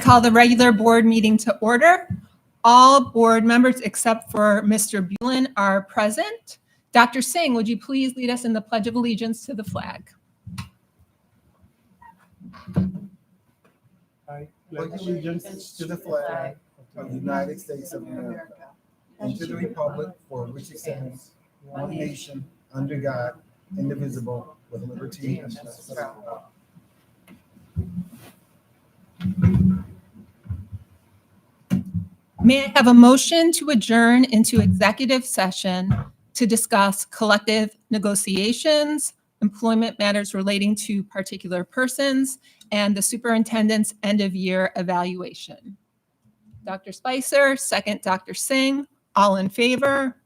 call the regular board meeting to order. All board members except for Mr. Bulin are present. Dr. Singh, would you please lead us in the Pledge of Allegiance to the flag? I pledge allegiance to the flag of the United States of America and to the republic for which it stands, one nation, under God, indivisible, with liberty and justice for all. May I have a motion to adjourn into executive session to discuss collective negotiations, employment matters relating to particular persons, and the superintendent's end-of-year evaluation? Dr. Spicer, second Dr. Singh, all in favor?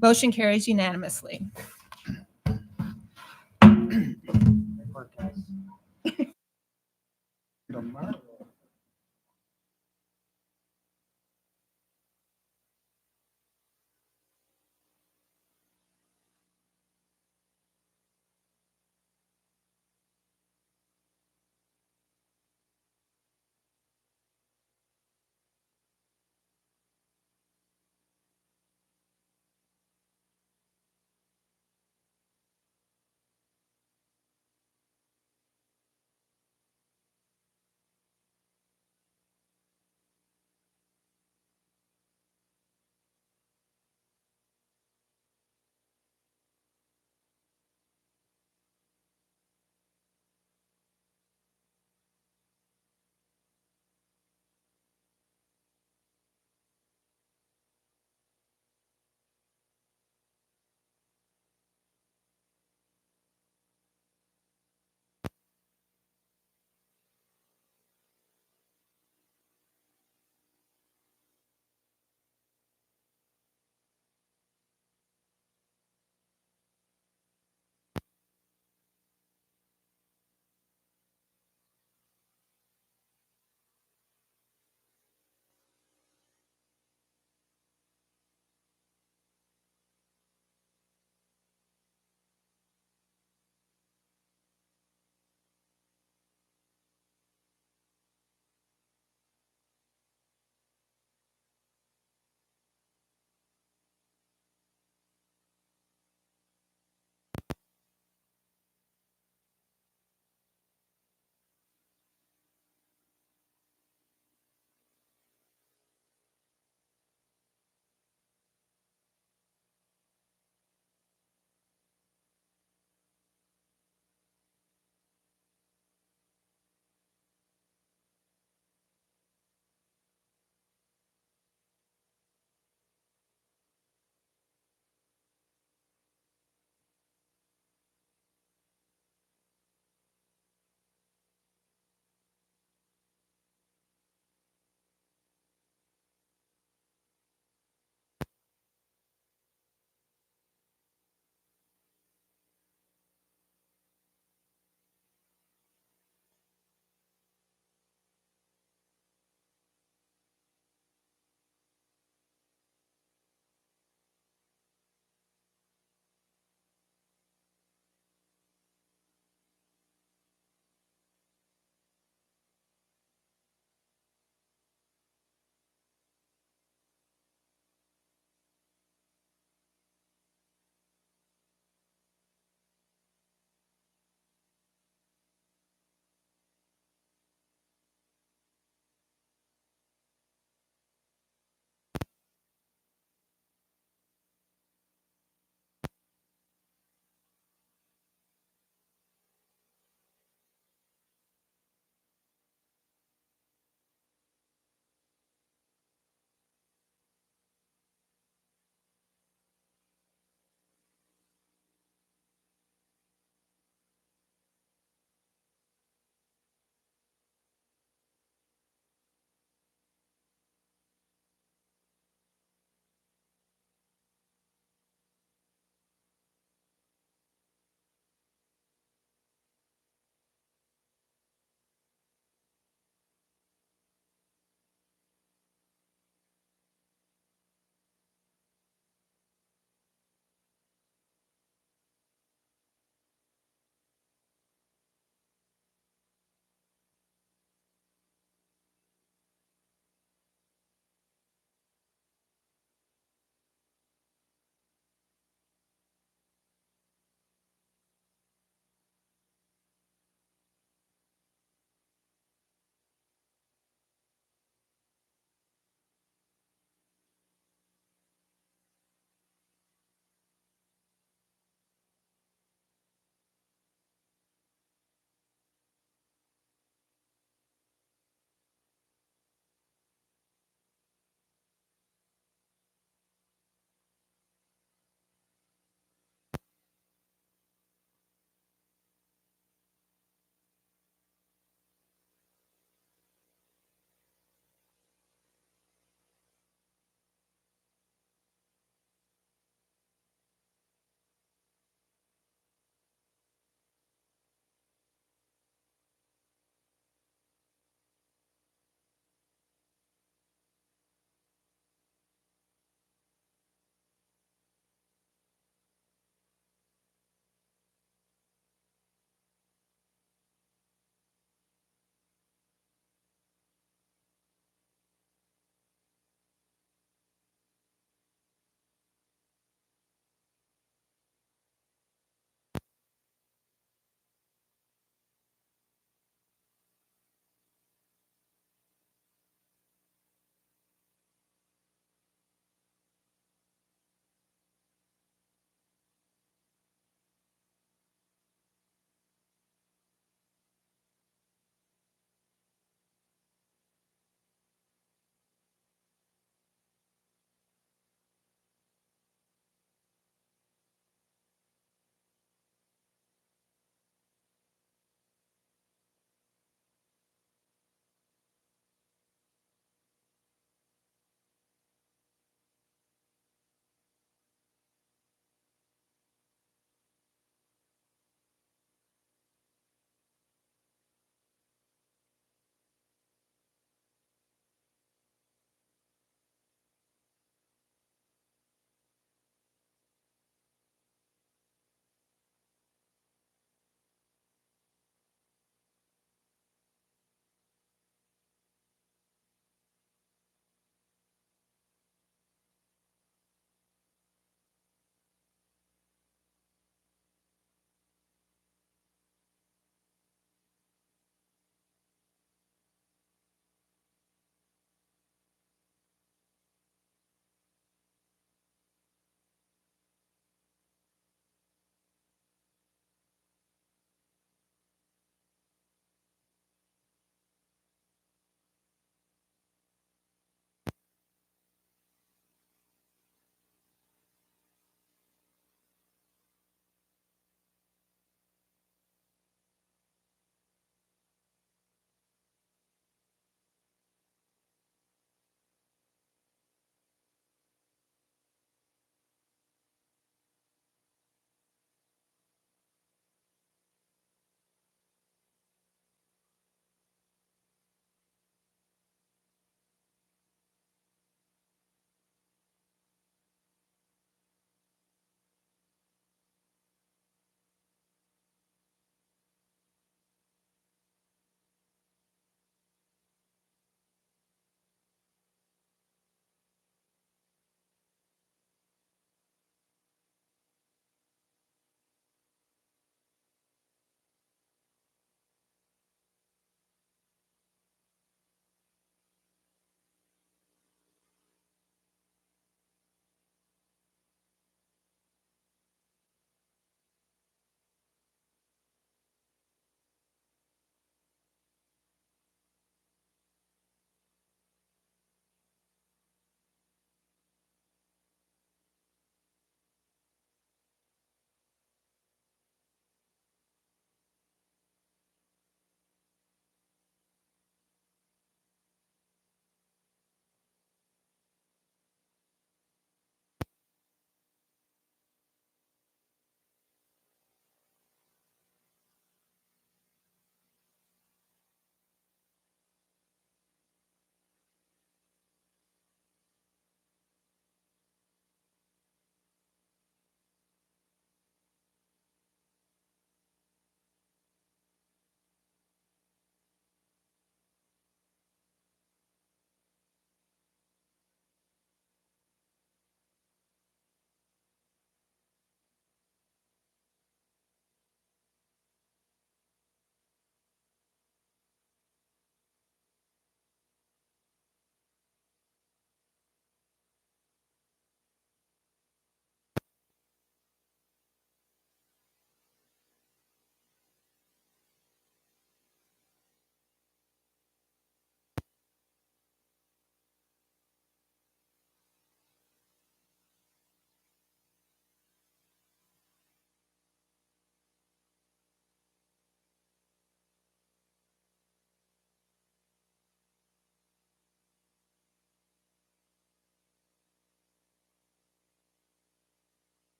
Motion carries unanimously.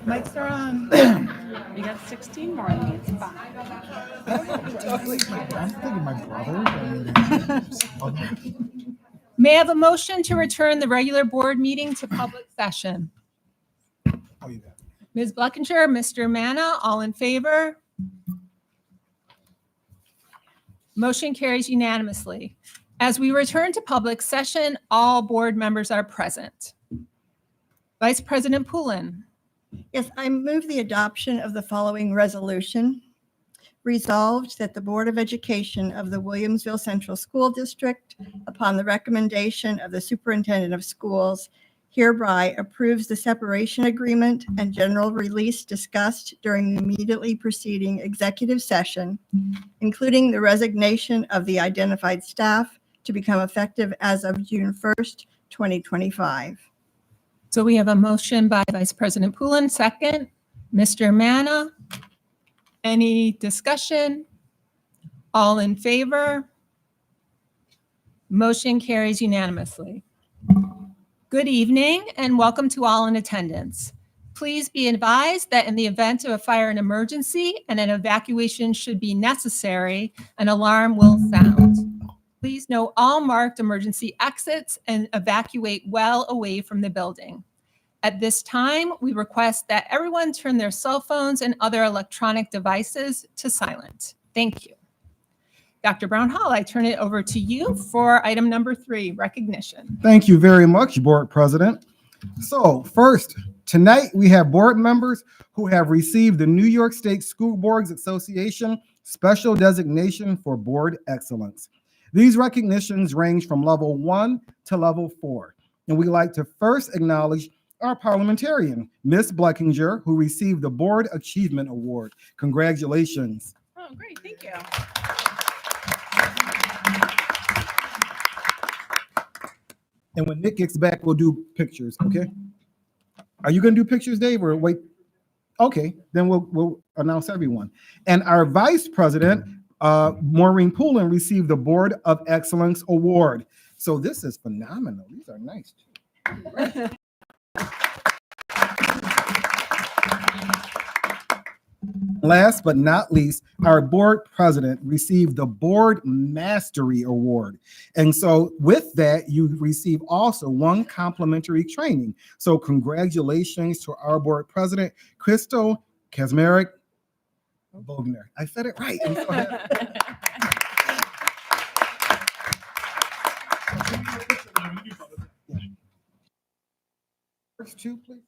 Mics are on. You got 16 more in me. It's fine. I'm thinking my brother. May I have a motion to return the regular board meeting to public session? Oh, you got it. Ms. Bleckinger, Mr. Manna, all in favor? Motion carries unanimously. As we return to public session, all board members are present. Vice President Poulin. Yes, I move the adoption of the following resolution. Resolved that the Board of Education of the Williamsville Central School District, upon the recommendation of the Superintendent of Schools, hereby approves the separation agreement and general release discussed during the immediately preceding executive session, including the resignation of the identified staff to become effective as of June 1st, 2025. So we have a motion by Vice President Poulin, second. Mr. Manna. Any discussion? All in favor? Motion carries unanimously. Good evening and welcome to all in attendance. Please be advised that in the event of a fire and emergency and an evacuation should be necessary, an alarm will sound. Please note all marked emergency exits and evacuate well away from the building. At this time, we request that everyone turn their cell phones and other electronic devices to silent. Thank you. Dr. Brown-Hall, I turn it over to you for item number 3, recognition. Thank you very much, Board President. So first, tonight we have board members who have received the New York State School Boards Association Special Designation for Board Excellence. These recognitions range from level 1 to level 4. And we'd like to first acknowledge our parliamentarian, Ms. Bleckinger, who received the Board Achievement Award. Congratulations. Oh, great. Thank you. And when Nick gets back, we'll do pictures, okay? Are you going to do pictures, Dave, or wait? Okay, then we'll announce everyone. And our Vice President, Maureen Poulin, received the Board of Excellence Award. So this is phenomenal. These are nice. Last but not least, our board president received the Board Mastery Award. And so with that, you receive also 1 complimentary training. So congratulations to our board president, Crystal Kazmarek Bogner. I said it right. I'm so happy. First 2, please.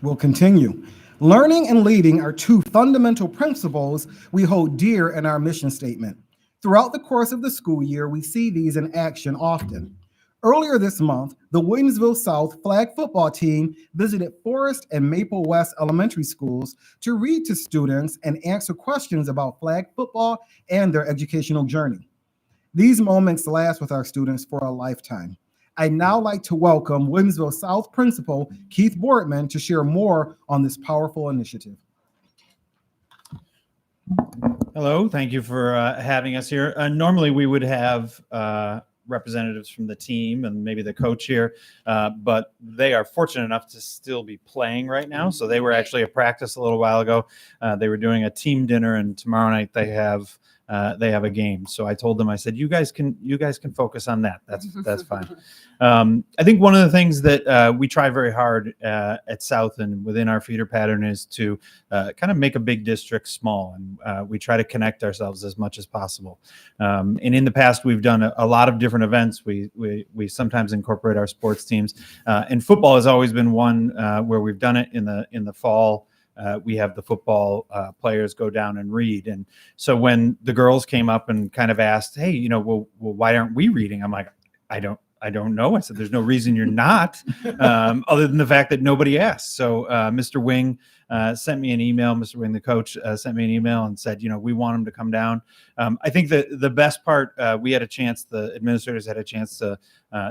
We'll continue. Learning and leading are 2 fundamental principles we hold dear in our mission statement. Throughout the course of the school year, we see these in action often. Earlier this month, the Williamsville South flag football team visited Forest and Maple West elementary schools to read to students and answer questions about flag football and their educational journey. These moments last with our students for a lifetime. I'd now like to welcome Williamsville South Principal Keith Boardman to share more on this powerful initiative. Hello, thank you for having us here. Normally we would have representatives from the team and maybe the coach here, but they are fortunate enough to still be playing right now. So they were actually at practice a little while ago. They were doing a team dinner, and tomorrow night they have a game. So I told them, I said, you guys can focus on that. That's fine. I think one of the things that we try very hard at South and within our feeder pattern is to kind of make a big district small, and we try to connect ourselves as much as possible. And in the past, we've done a lot of different events. We sometimes incorporate our sports teams, and football has always been one where we've done it in the fall. we have the football players go down and read. And so when the girls came up and kind of asked, hey, well, why aren't we reading? I'm like, I don't know. I said, there's no reason you're not, other than the fact that nobody asked. So Mr. Wing sent me an email. Mr. Wing, the coach, sent me an email and said, we want him to come down. I think that the best part, the administrators had a chance to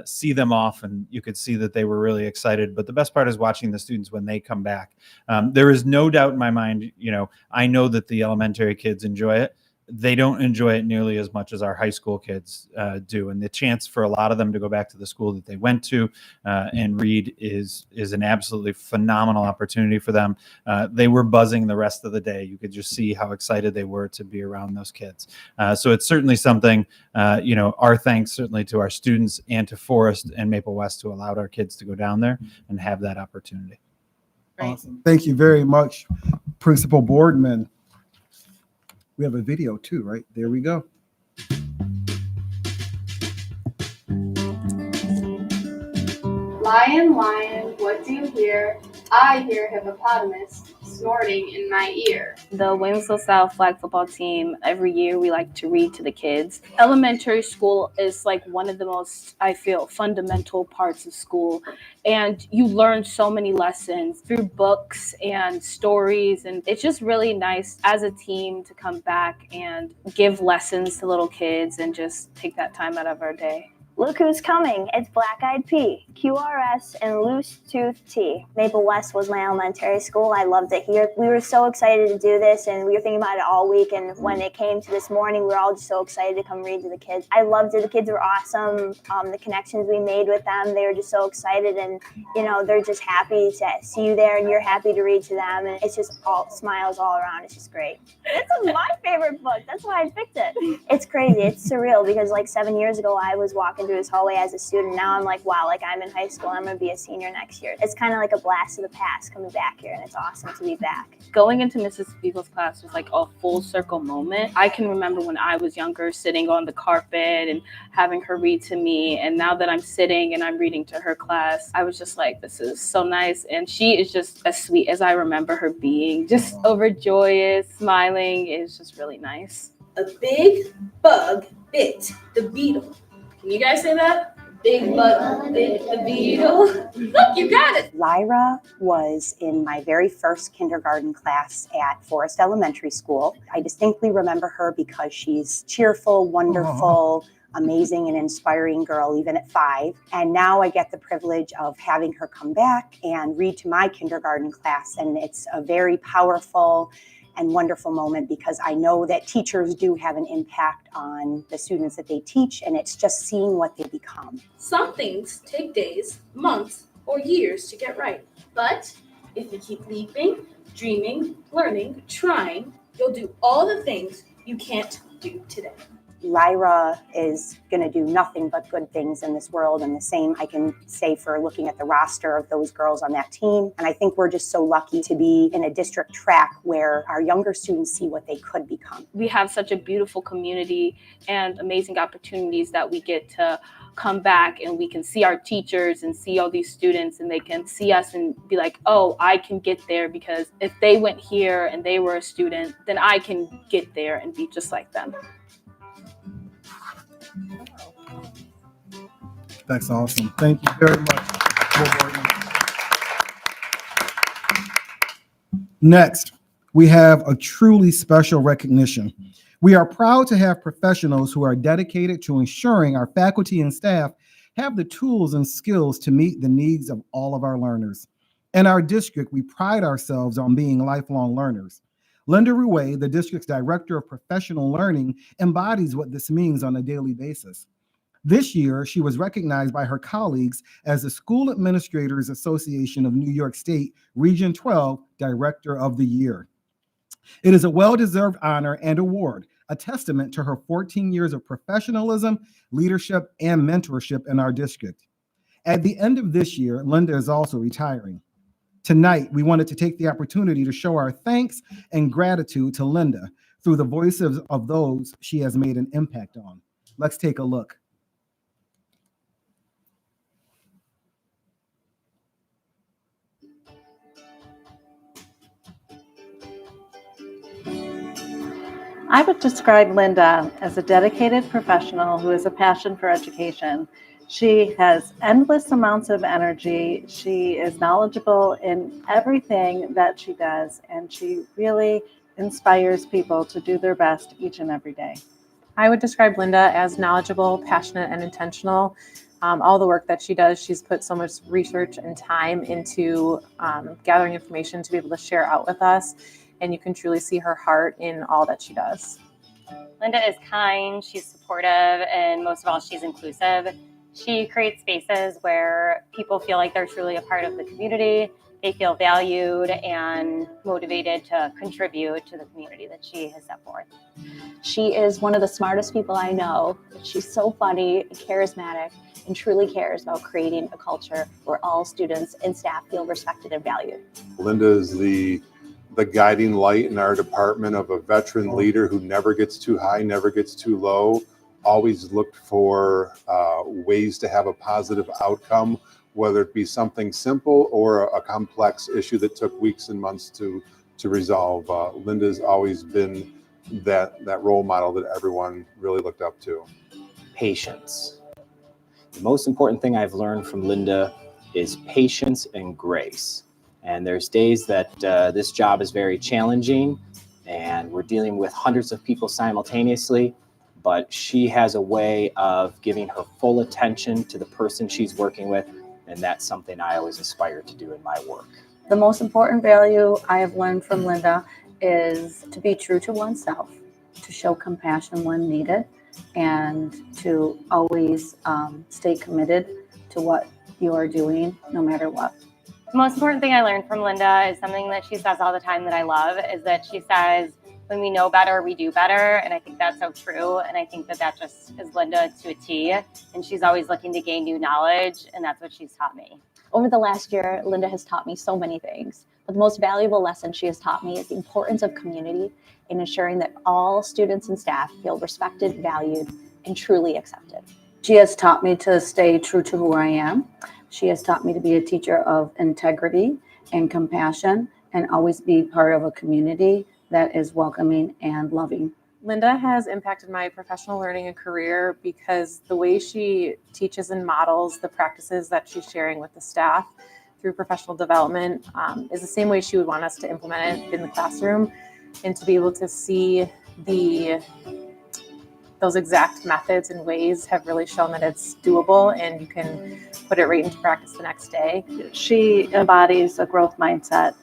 see them off, and you could see that they were really excited. But the best part is watching the students when they come back. There is no doubt in my mind, I know that the elementary kids enjoy it. They don't enjoy it nearly as much as our high school kids do. And the chance for a lot of them to go back to the school that they went to and read is an absolutely phenomenal opportunity for them. They were buzzing the rest of the day. You could just see how excited they were to be around those kids. So it's certainly something, our thanks certainly to our students and to Forest and Maple West who allowed our kids to go down there and have that opportunity. Great. Awesome. Thank you very much, Principal Boardman. We have a video too, right? There we go. Lion, lion, what do you hear? I hear hippopotamus snorting in my ear. The Williamsville South flag football team, every year we like to read to the kids. Elementary school is like one of the most, I feel, fundamental parts of school. And you learn so many lessons through books and stories. And it's just really nice as a team to come back and give lessons to little kids and just take that time out of our day. Look who's coming. It's Black Eyed P, QRS, and Loose Tooth T. Maple West was my elementary school. I loved it here. We were so excited to do this, and we were thinking about it all week. And when it came to this morning, we were all just so excited to come read to the kids. I loved it. The kids were awesome. The connections we made with them, they were just so excited. And, they're just happy to see you there, and you're happy to read to them. And it's just all smiles all around. It's just great. This is my favorite book. That's why I picked it. It's crazy. It's surreal because 7 years ago, I was walking through this hallway as a student. Now I'm like, wow, I'm in high school. I'm going to be a senior next year. It's kind of like a blast of the past coming back here, and it's awesome to be back. Going into Mrs. Spiegel's class was like a full circle moment. I can remember when I was younger sitting on the carpet and having her read to me. And now that I'm sitting and I'm reading to her class, I was just like, this is so nice. And she is just as sweet as I remember her being, just overjoyous, smiling. It's just really nice. A big bug bit the beetle. Can you guys say that? Big bug bit the beetle. Look, you got it. Lyra was in my very first kindergarten class at Forest Elementary School. I distinctly remember her because she's cheerful, wonderful, amazing and inspiring girl, even at 5. And now I get the privilege of having her come back and read to my kindergarten class. And it's a very powerful and wonderful moment because I know that teachers do have an impact on the students that they teach, and it's just seeing what they become. Some things take days, months, or years to get right. But if you keep leaping, dreaming, learning, trying, you'll do all the things you can't do today. Lyra is going to do nothing but good things in this world, and the same I can say for looking at the roster of those girls on that team. And I think we're just so lucky to be in a district track where our younger students see what they could become. We have such a beautiful community and amazing opportunities that we get to come back and we can see our teachers and see all these students, and they can see us and be like, oh, I can get there because if they went here and they were a student, then I can get there and be just like them. That's awesome. Thank you very much. Next, we have a truly special recognition. We are proud to have professionals who are dedicated to ensuring our faculty and staff have the tools and skills to meet the needs of all of our learners. In our district, we pride ourselves on being lifelong learners. Linda Ruay, the district's Director of Professional Learning, embodies what this means on a daily basis. This year, she was recognized by her colleagues as the School Administrators Association of New York State Region 12 Director of the Year. It is a well-deserved honor and award, a testament to her 14 years of professionalism, leadership, and mentorship in our district. At the end of this year, Linda is also retiring. Tonight, we wanted to take the opportunity to show our thanks and gratitude to Linda through the voices of those she has made an impact on. Let's take a look. I would describe Linda as a dedicated professional who has a passion for education. She has endless amounts of energy. She is knowledgeable in everything that she does, and she really inspires people to do their best each and every day. I would describe Linda as knowledgeable, passionate, and intentional. All the work that she does, she's put so much research and time into gathering information to be able to share out with us. And you can truly see her heart in all that she does. Linda is kind, she's supportive, and most of all, she's inclusive. She creates spaces where people feel like they're truly a part of the community. They feel valued and motivated to contribute to the community that she has set forth. She is one of the smartest people I know. She's so funny and charismatic and truly cares about creating a culture where all students and staff feel respected and valued. Linda is the guiding light in our department of a veteran leader who never gets too high, never gets too low, always looked for ways to have a positive outcome, whether it be something simple or a complex issue that took weeks and months to resolve. Linda's always been that role model that everyone really looked up to. Patience. The most important thing I've learned from Linda is patience and grace. And there's days that this job is very challenging and we're dealing with hundreds of people simultaneously, but she has a way of giving her full attention to the person she's working with, and that's something I always aspire to do in my work. The most important value I have learned from Linda is to be true to oneself, to show compassion when needed, and to always stay committed to what you are doing, no matter what. The most important thing I learned from Linda is something that she says all the time that I love, is that she says, when we know better, we do better. And I think that's so true. And I think that that just is Linda to a T. And she's always looking to gain new knowledge. And that's what she's taught me. Over the last year, Linda has taught me so many things, but the most valuable lesson she has taught me is the importance of community in ensuring that all students and staff feel respected, valued, and truly accepted. She has taught me to stay true to who I am. She has taught me to be a teacher of integrity and compassion and always be part of a community that is welcoming and loving. Linda has impacted my professional learning and career because the way she teaches and models the practices that she's sharing with the staff through professional development is the same way she would want us to implement it in the classroom, and to be able to see those exact methods and ways have really shown that it's doable and you can put it right into practice the next day. She embodies a growth mindset.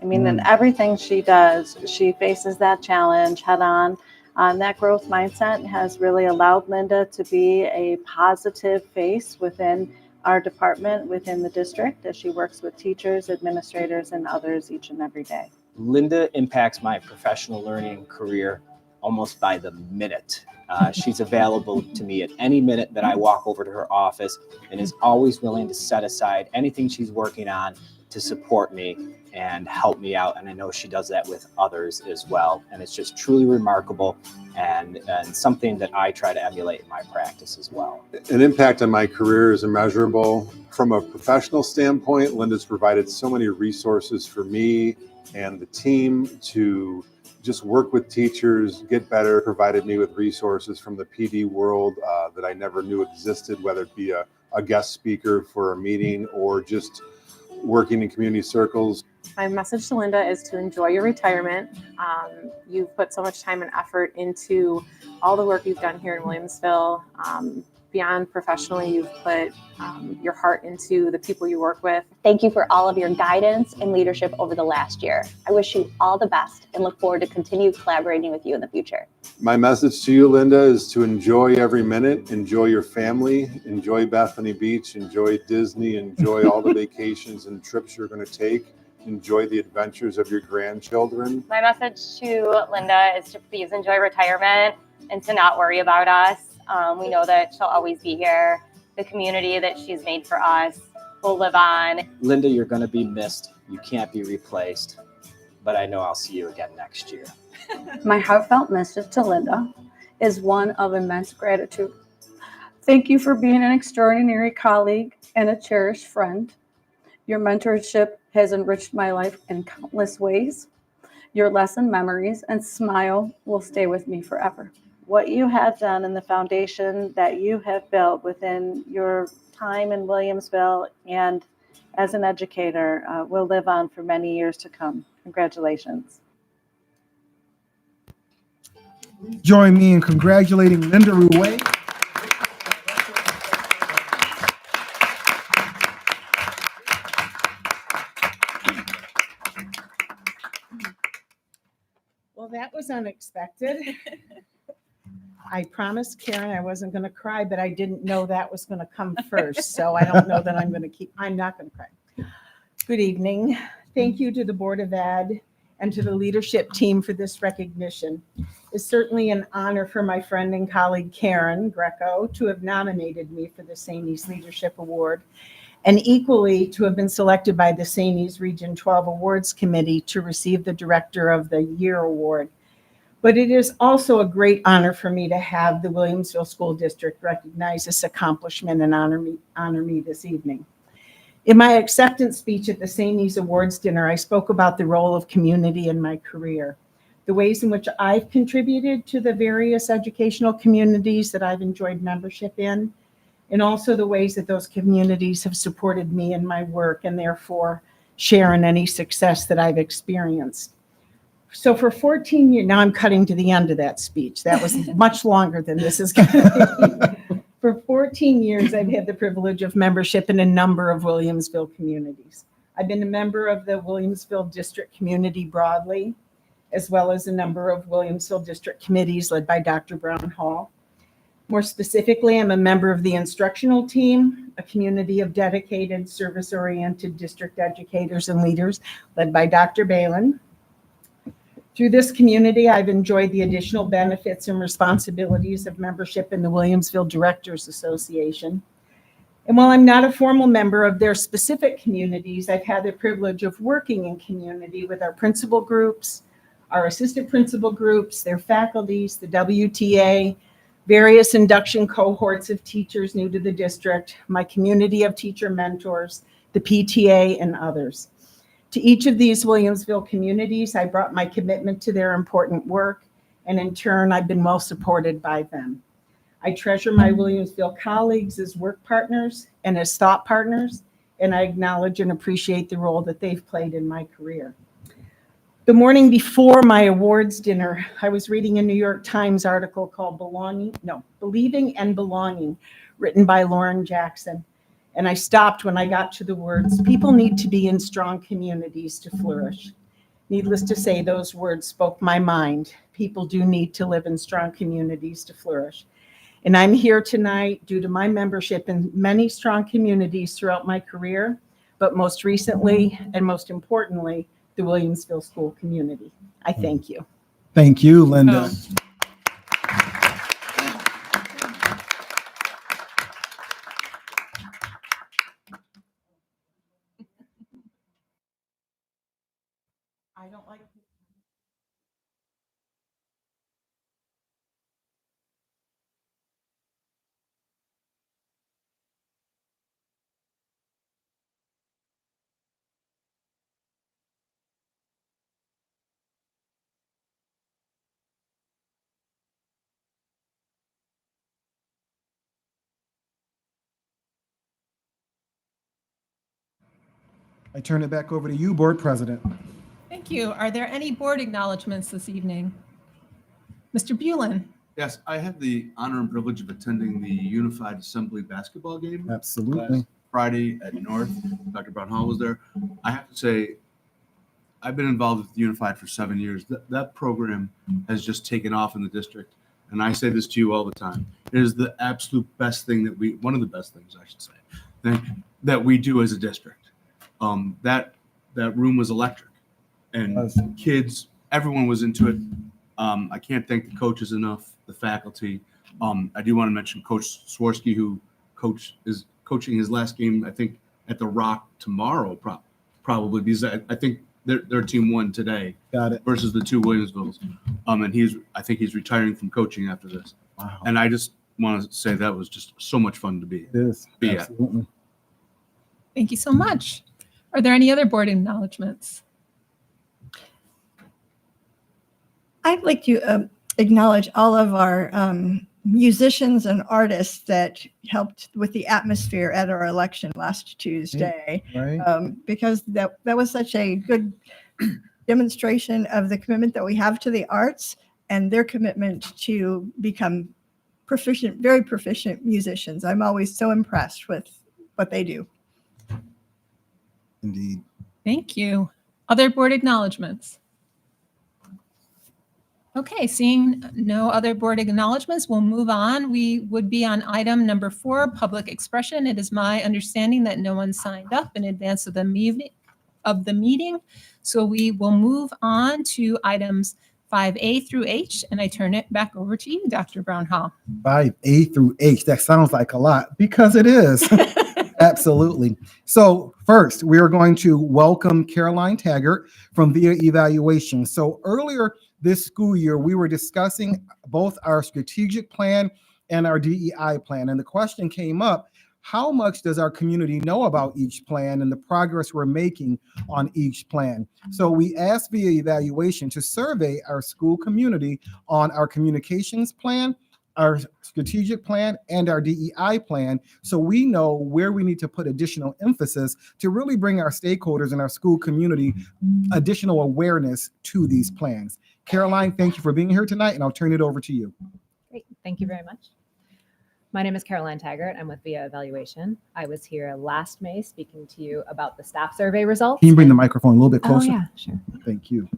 I mean, in everything she does, she faces that challenge head on. That growth mindset has really allowed Linda to be a positive face within our department, within the district, as she works with teachers, administrators, and others each and every day. Linda impacts my professional learning career almost by the minute. She's available to me at any minute that I walk over to her office and is always willing to set aside anything she's working on to support me and help me out. And I know she does that with others as well. And it's just truly remarkable and something that I try to emulate in my practice as well. An impact on my career is immeasurable. From a professional standpoint, Linda's provided so many resources for me and the team to just work with teachers, get better, provided me with resources from the PD world that I never knew existed, whether it be a guest speaker for a meeting or just working in community circles. My message to Linda is to enjoy your retirement. You've put so much time and effort into all the work you've done here in Williamsville. Beyond professionally, you've put your heart into the people you work with. Thank you for all of your guidance and leadership over the last year. I wish you all the best and look forward to continue collaborating with you in the future. My message to you, Linda, is to enjoy every minute, enjoy your family, enjoy Bethany Beach, enjoy Disney, enjoy all the vacations and trips you're going to take, enjoy the adventures of your grandchildren. My message to Linda is to please enjoy retirement and to not worry about us. We know that she'll always be here. The community that she's made for us will live on. Linda, you're going to be missed. You can't be replaced, but I know I'll see you again next year. My heartfelt message to Linda is one of immense gratitude. Thank you for being an extraordinary colleague and a cherished friend. Your mentorship has enriched my life in countless ways. Your lesson memories and smile will stay with me forever. What you have done and the foundation that you have built within your time in Williamsville and as an educator will live on for many years to come. Congratulations. Join me in congratulating Linda Ruway. Well, that was unexpected. I promised Karen I wasn't going to cry, but I didn't know that was going to come first. So I don't know that I'm not going to cry. Good evening. Thank you to the Board of Ed and to the leadership team for this recognition. It's certainly an honor for my friend and colleague Karen Greco to have nominated me for the Saney's Leadership Award, and equally to have been selected by the Saney's Region 12 Awards Committee to receive the Director of the Year Award. But it is also a great honor for me to have the Williamsville School District recognize this accomplishment and honor me this evening. In my acceptance speech at the Saney's Awards dinner, I spoke about the role of community in my career, the ways in which I've contributed to the various educational communities that I've enjoyed membership in, and also the ways that those communities have supported me in my work and therefore share in any success that I've experienced. So for 14 years, now I'm cutting to the end of that speech. That was much longer than this is going to be. For 14 years, I've had the privilege of membership in a number of Williamsville communities. I've been a member of the Williamsville District community broadly, as well as a number of Williamsville District committees led by Dr. Brown Hall. More specifically, I'm a member of the instructional team, a community of dedicated service-oriented district educators and leaders led by Dr. Balin. Through this community, I've enjoyed the additional benefits and responsibilities of membership in the Williamsville Directors Association. And while I'm not a formal member of their specific communities, I've had the privilege of working in community with our principal groups, our assistant principal groups, their faculties, the WTA, various induction cohorts of teachers new to the district, my community of teacher mentors, the PTA, and others. To each of these Williamsville communities, I brought my commitment to their important work, and in turn, I've been well supported by them. I treasure my Williamsville colleagues as work partners and as thought partners, and I acknowledge and appreciate the role that they've played in my career. The morning before my awards dinner, I was reading a New York Times article called Believing and Belonging, written by Lauren Jackson. And I stopped when I got to the words, people need to be in strong communities to flourish. Needless to say, those words spoke my mind. People do need to live in strong communities to flourish. And I'm here tonight due to my membership in many strong communities throughout my career, but most recently and most importantly, the Williamsville School community. I thank you. Thank you, Linda. I don't like. I turn it back over to you, Board President. Thank you. Are there any board acknowledgements this evening? Mr. Bulin. Yes, I had the honor and privilege of attending the Unified Assembly basketball game. Absolutely. Last Friday at North. Dr. Brown Hall was there. I have to say, I've been involved with Unified for 7 years. That program has just taken off in the district. And I say this to you all the time. It is the absolute best thing one of the best things, I should say, that we do as a district. That room was electric, and kids, everyone was into it. I can't thank the coaches enough, the faculty. I do want to mention Coach Swarsky, who is coaching his last game, I think, at the Rock tomorrow, probably, because I think their team won today. Got it. Versus the two Williamsvilles. And I think he's retiring from coaching after this. Wow. And I just want to say that was just so much fun to be at. Absolutely. Thank you so much. Are there any other board acknowledgements? I'd like to acknowledge all of our musicians and artists that helped with the atmosphere at our election last Tuesday, Right. because that was such a good demonstration of the commitment that we have to the arts and their commitment to become proficient, very proficient musicians. I'm always so impressed with what they do. Indeed. Thank you. Other board acknowledgements? Okay, seeing no other board acknowledgements, we'll move on. We would be on item number 4, public expression. It is my understanding that no one signed up in advance of the meeting. So we will move on to items 5A through H, and I turn it back over to you, Dr. Brown Hall. 5A through H. That sounds like a lot because it is. Absolutely. So first, we are going to welcome Caroline Taggart from Via Evaluation. So earlier this school year, we were discussing both our strategic plan and our DEI plan. And the question came up, how much does our community know about each plan and the progress we're making on each plan? So we asked Via Evaluation to survey our school community on our communications plan, our strategic plan, and our DEI plan, so we know where we need to put additional emphasis to really bring our stakeholders and our school community additional awareness to these plans. Caroline, thank you for being here tonight, and I'll turn it over to you. Great. Thank you very much. My name is Caroline Taggart. I'm with Via Evaluation. I was here last May speaking to you about the staff survey results. Can you bring the microphone a little bit closer? Oh, yeah, sure. Thank you.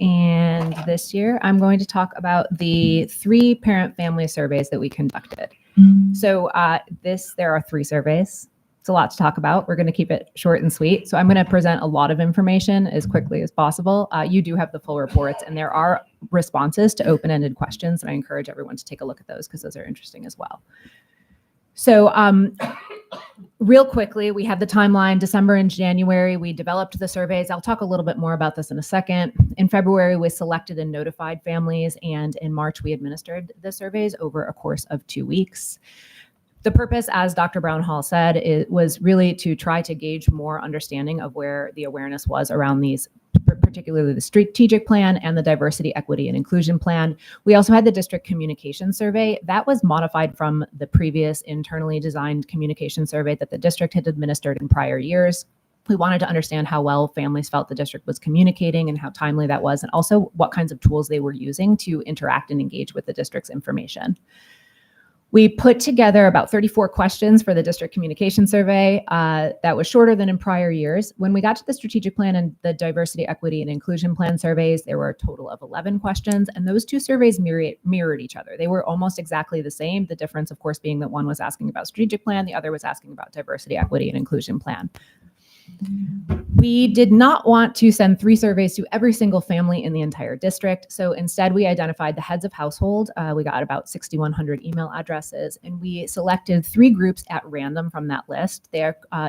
And this year, I'm going to talk about the 3 parent-family surveys that we conducted. So there are 3 surveys. It's a lot to talk about. We're going to keep it short and sweet. So I'm going to present a lot of information as quickly as possible. You do have the full reports, and there are responses to open-ended questions, and I encourage everyone to take a look at those because those are interesting as well. So real quickly, we have the timeline. December and January, we developed the surveys. I'll talk a little bit more about this in a second. In February, we selected and notified families, and in March, we administered the surveys over a course of 2 weeks. The purpose, as Dr. Brown Hall said, it was really to try to gauge more understanding of where the awareness was around these, particularly the strategic plan and the diversity, equity, and inclusion plan. We also had the district communication survey. That was modified from the previous internally designed communication survey that the district had administered in prior years. We wanted to understand how well families felt the district was communicating and how timely that was, and also what kinds of tools they were using to interact and engage with the district's information. We put together about 34 questions for the district communication survey. That was shorter than in prior years. When we got to the strategic plan and the diversity, equity, and inclusion plan surveys, there were a total of 11 questions, and those 2 surveys mirrored each other. They were almost exactly the same. The difference, of course, being that one was asking about strategic plan, the other was asking about diversity, equity, and inclusion plan. We did not want to send 3 surveys to every single family in the entire district. So instead, we identified the heads of household. We got about 6,100 email addresses, and we selected 3 groups at random from that list.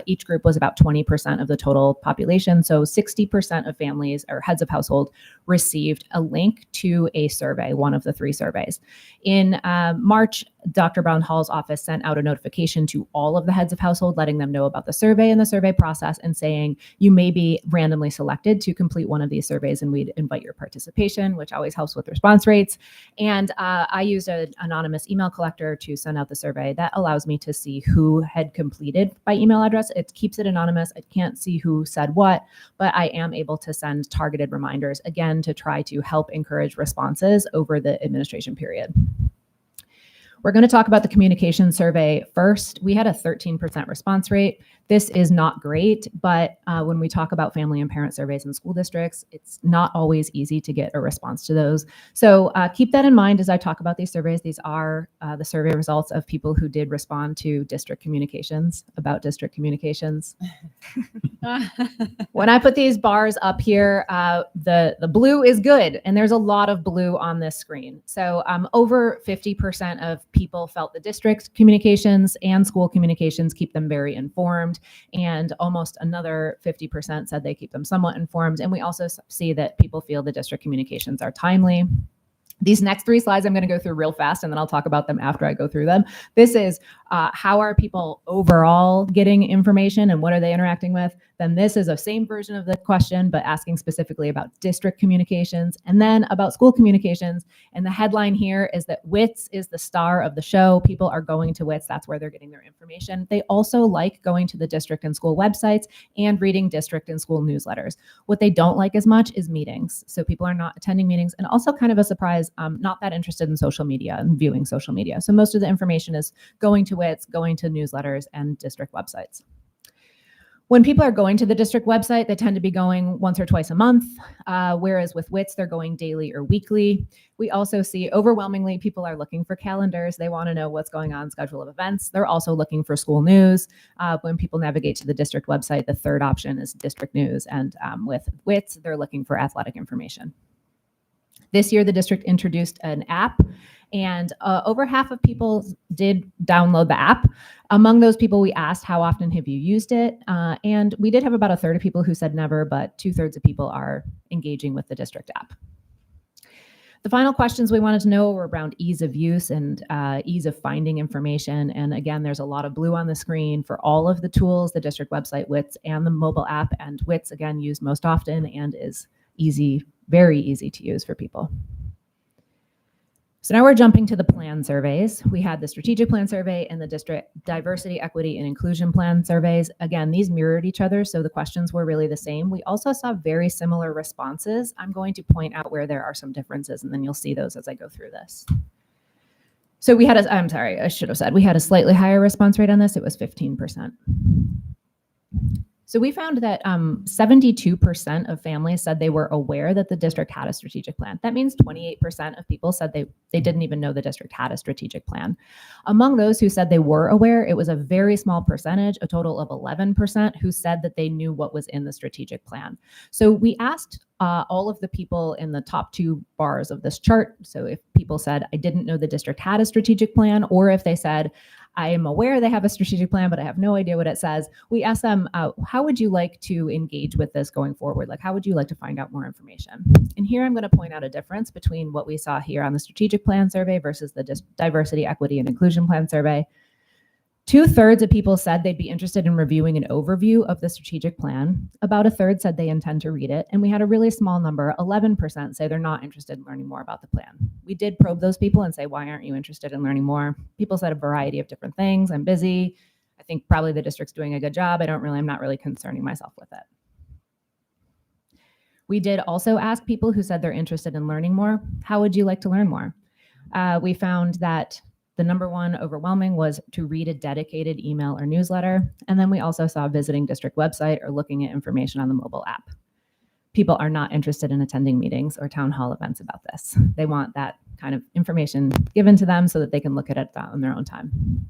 Each group was about 20% of the total population. So 60% of families or heads of household received a link to a survey, one of the 3 surveys. In March, Dr. Brown Hall's office sent out a notification to all of the heads of household, letting them know about the survey and the survey process, and saying you may be randomly selected to complete one of these surveys, and we'd invite your participation, which always helps with response rates. And I used an anonymous email collector to send out the survey. That allows me to see who had completed by email address. It keeps it anonymous. I can't see who said what, but I am able to send targeted reminders, again, to try to help encourage responses over the administration period. We're going to talk about the communication survey first. We had a 13% response rate. This is not great, but when we talk about family and parent surveys in school districts, it's not always easy to get a response to those. So keep that in mind as I talk about these surveys. These are the survey results of people who did respond to district communications, about district communications. When I put these bars up here, the blue is good, and there's a lot of blue on this screen. So over 50% of people felt the district communications and school communications keep them very informed, and almost another 50% said they keep them somewhat informed. And we also see that people feel the district communications are timely. These next 3 slides I'm going to go through real fast, and then I'll talk about them after I go through them. This is How are people overall getting information and what are they interacting with? Then this is a same version of the question, but asking specifically about district communications and then about school communications. And the headline here is that WITS is the star of the show. People are going to WITS. That's where they're getting their information. They also like going to the district and school websites and reading district and school newsletters. What they don't like as much is meetings. So people are not attending meetings, and also kind of a surprise, not that interested in social media and viewing social media. So most of the information is going to WITS, going to newsletters and district websites. When people are going to the district website, they tend to be going once or twice a month, whereas with WITS, they're going daily or weekly. We also see overwhelmingly people are looking for calendars. They want to know what's going on, schedule of events. They're also looking for school news. When people navigate to the district website, the third option is district news. And with WITS, they're looking for athletic information. This year, the district introduced an app, and over half of people did download the app. Among those people, we asked, how often have you used it? And we did have about a third of people who said never, but 2/3 of people are engaging with the district app. The final questions we wanted to know were around ease of use and ease of finding information. And again, there's a lot of blue on the screen for all of the tools, the district website, WITS, and the mobile app. And WITS, again, used most often and is easy, very easy to use for people. So now we're jumping to the plan surveys. We had the strategic plan survey and the district diversity, equity, and inclusion plan surveys. Again, these mirrored each other, so the questions were really the same. We also saw very similar responses. I'm going to point out where there are some differences, and then you'll see those as I go through this. So we had I'm sorry, I should have said we had a slightly higher response rate on this. It was 15%. So we found that 72% of families said they were aware that the district had a strategic plan. That means 28% of people said they didn't even know the district had a strategic plan. Among those who said they were aware, it was a very small percentage, a total of 11%, who said that they knew what was in the strategic plan. So we asked all of the people in the top 2 bars of this chart. So if people said, I didn't know the district had a strategic plan, or if they said, I am aware they have a strategic plan, but I have no idea what it says. We asked them, how would you like to engage with this going forward? Like, how would you like to find out more information? And here I'm going to point out a difference between what we saw here on the strategic plan survey versus the diversity, equity, and inclusion plan survey. 2/3 of people said they'd be interested in reviewing an overview of the strategic plan. About 1/3 said they intend to read it. And we had a really small number, 11%, say they're not interested in learning more about the plan. We did probe those people and say, why aren't you interested in learning more? People said a variety of different things. I'm busy. I think probably the district's doing a good job. I'm not really concerning myself with it. We did also ask people who said they're interested in learning more, how would you like to learn more? We found that the number one overwhelming was to read a dedicated email or newsletter. And then we also saw visiting district website or looking at information on the mobile app. People are not interested in attending meetings or town hall events about this. They want that kind of information given to them so that they can look at it on their own time.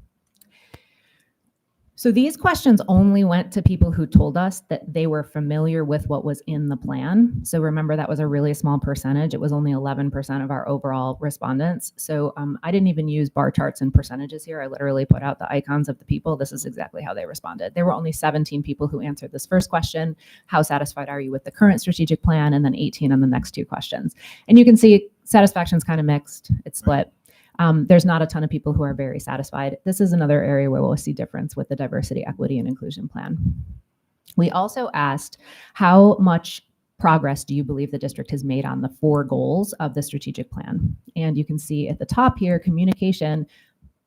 So these questions only went to people who told us that they were familiar with what was in the plan. So remember, that was a really small percentage. It was only 11% of our overall respondents. So I didn't even use bar charts and percentages here. I literally put out the icons of the people. This is exactly how they responded. There were only 17 people who answered this first question, how satisfied are you with the current strategic plan? And then 18 on the next 2 questions. And you can see satisfaction's kind of mixed. It's split. There's not a ton of people who are very satisfied. This is another area where we'll see difference with the diversity, equity, and inclusion plan. We also asked, how much progress do you believe the district has made on the 4 goals of the strategic plan? And you can see at the top here, communication.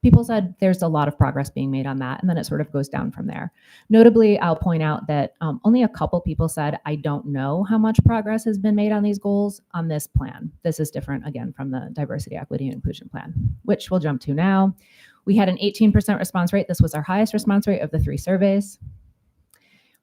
People said there's a lot of progress being made on that, and then it sort of goes down from there. Notably, I'll point out that only a couple people said, I don't know how much progress has been made on these goals on this plan. This is different, again, from the diversity, equity, and inclusion plan, which we'll jump to now. We had an 18% response rate. This was our highest response rate of the 3 surveys.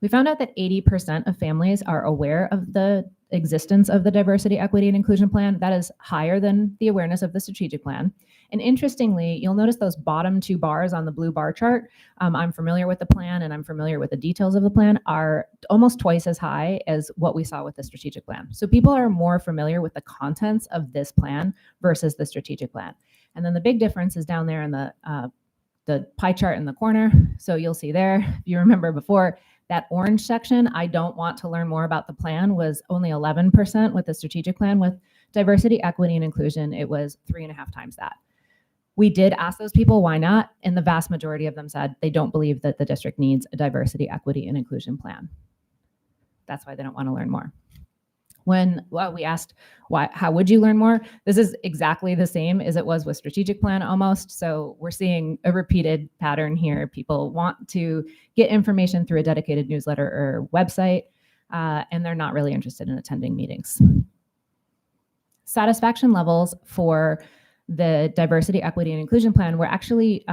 We found out that 80% of families are aware of the existence of the diversity, equity, and inclusion plan. That is higher than the awareness of the strategic plan. And interestingly, you'll notice those bottom 2 bars on the blue bar chart, I'm familiar with the plan and I'm familiar with the details of the plan, are almost twice as high as what we saw with the strategic plan. So people are more familiar with the contents of this plan versus the strategic plan. And then the big difference is down there in the pie chart in the corner. So you'll see there, if you remember before, that orange section, I don't want to learn more about the plan, was only 11% with the strategic plan. With diversity, equity, and inclusion, it was 3.5 times that. We did ask those people why not, and the vast majority of them said they don't believe that the district needs a diversity, equity, and inclusion plan. That's why they don't want to learn more. When we asked how would you learn more, this is exactly the same as it was with strategic plan almost. So we're seeing a repeated pattern here. People want to get information through a dedicated newsletter or website, and they're not really interested in attending meetings. Satisfaction levels for the diversity, equity, and inclusion plan were actually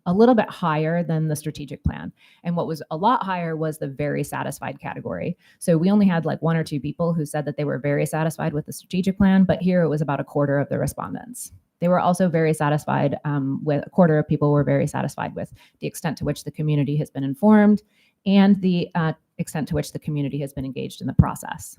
a little bit higher than the strategic plan. And what was a lot higher was the very satisfied category. So we only had like 1 or 2 people who said that they were very satisfied with the strategic plan, but here it was about a quarter of the respondents. They were also very satisfied with a quarter of people were very satisfied with the extent to which the community has been informed and the extent to which the community has been engaged in the process.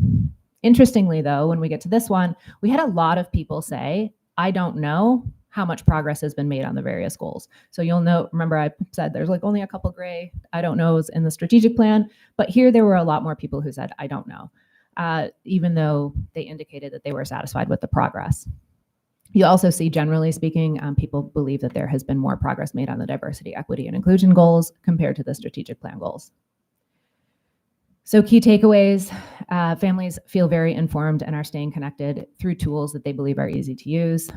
Interestingly, though, when we get to this one, we had a lot of people say, I don't know how much progress has been made on the various goals. So you'll note, remember I said there's like only a couple gray I don't knows in the strategic plan, but here there were a lot more people who said, I don't know, even though they indicated that they were satisfied with the progress. You also see, generally speaking, people believe that there has been more progress made on the diversity, equity, and inclusion goals compared to the strategic plan goals. So key takeaways, families feel very informed and are staying connected through tools that they believe are easy to use,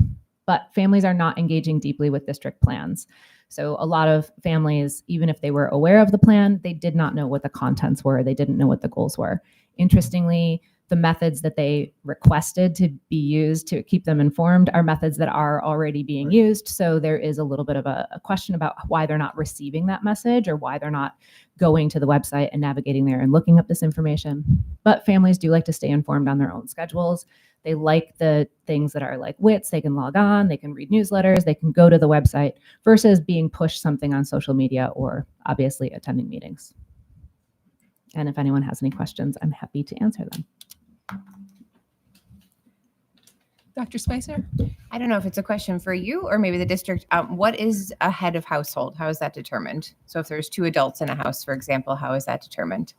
but families are not engaging deeply with district plans. So a lot of families, even if they were aware of the plan, they did not know what the contents were. They didn't know what the goals were. Interestingly, the methods that they requested to be used to keep them informed are methods that are already being used. So there is a little bit of a question about why they're not receiving that message or why they're not going to the website and navigating there and looking up this information. But families do like to stay informed on their own schedules. They like the things that are like WITs. They can log on, they can read newsletters, they can go to the website versus being pushed something on social media or obviously attending meetings. And if anyone has any questions, I'm happy to answer them. Dr. Spicer? I don't know if it's a question for you or maybe the district. What is a head of household? How is that determined? So if there's 2 adults in a house, for example, how is that determined?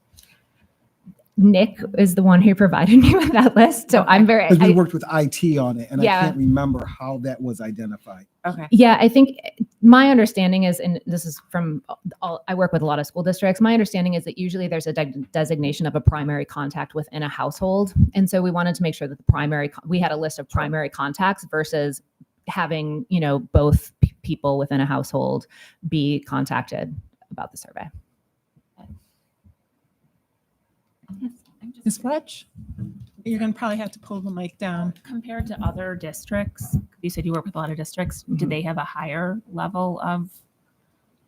Nick is the one who provided me with that list. So I'm very. Because we worked with IT on it, and Yeah. I can't remember how that was identified. Okay. Yeah, I think my understanding is, and this is from I work with a lot of school districts. My understanding is that usually there's a designation of a primary contact within a household. And so we wanted to make sure that we had a list of primary contacts versus having, both people within a household be contacted about the survey. Ms. Fletch? You're going to probably have to pull the mic down. Compared to other districts, you said you work with a lot of districts. Do they have a higher level of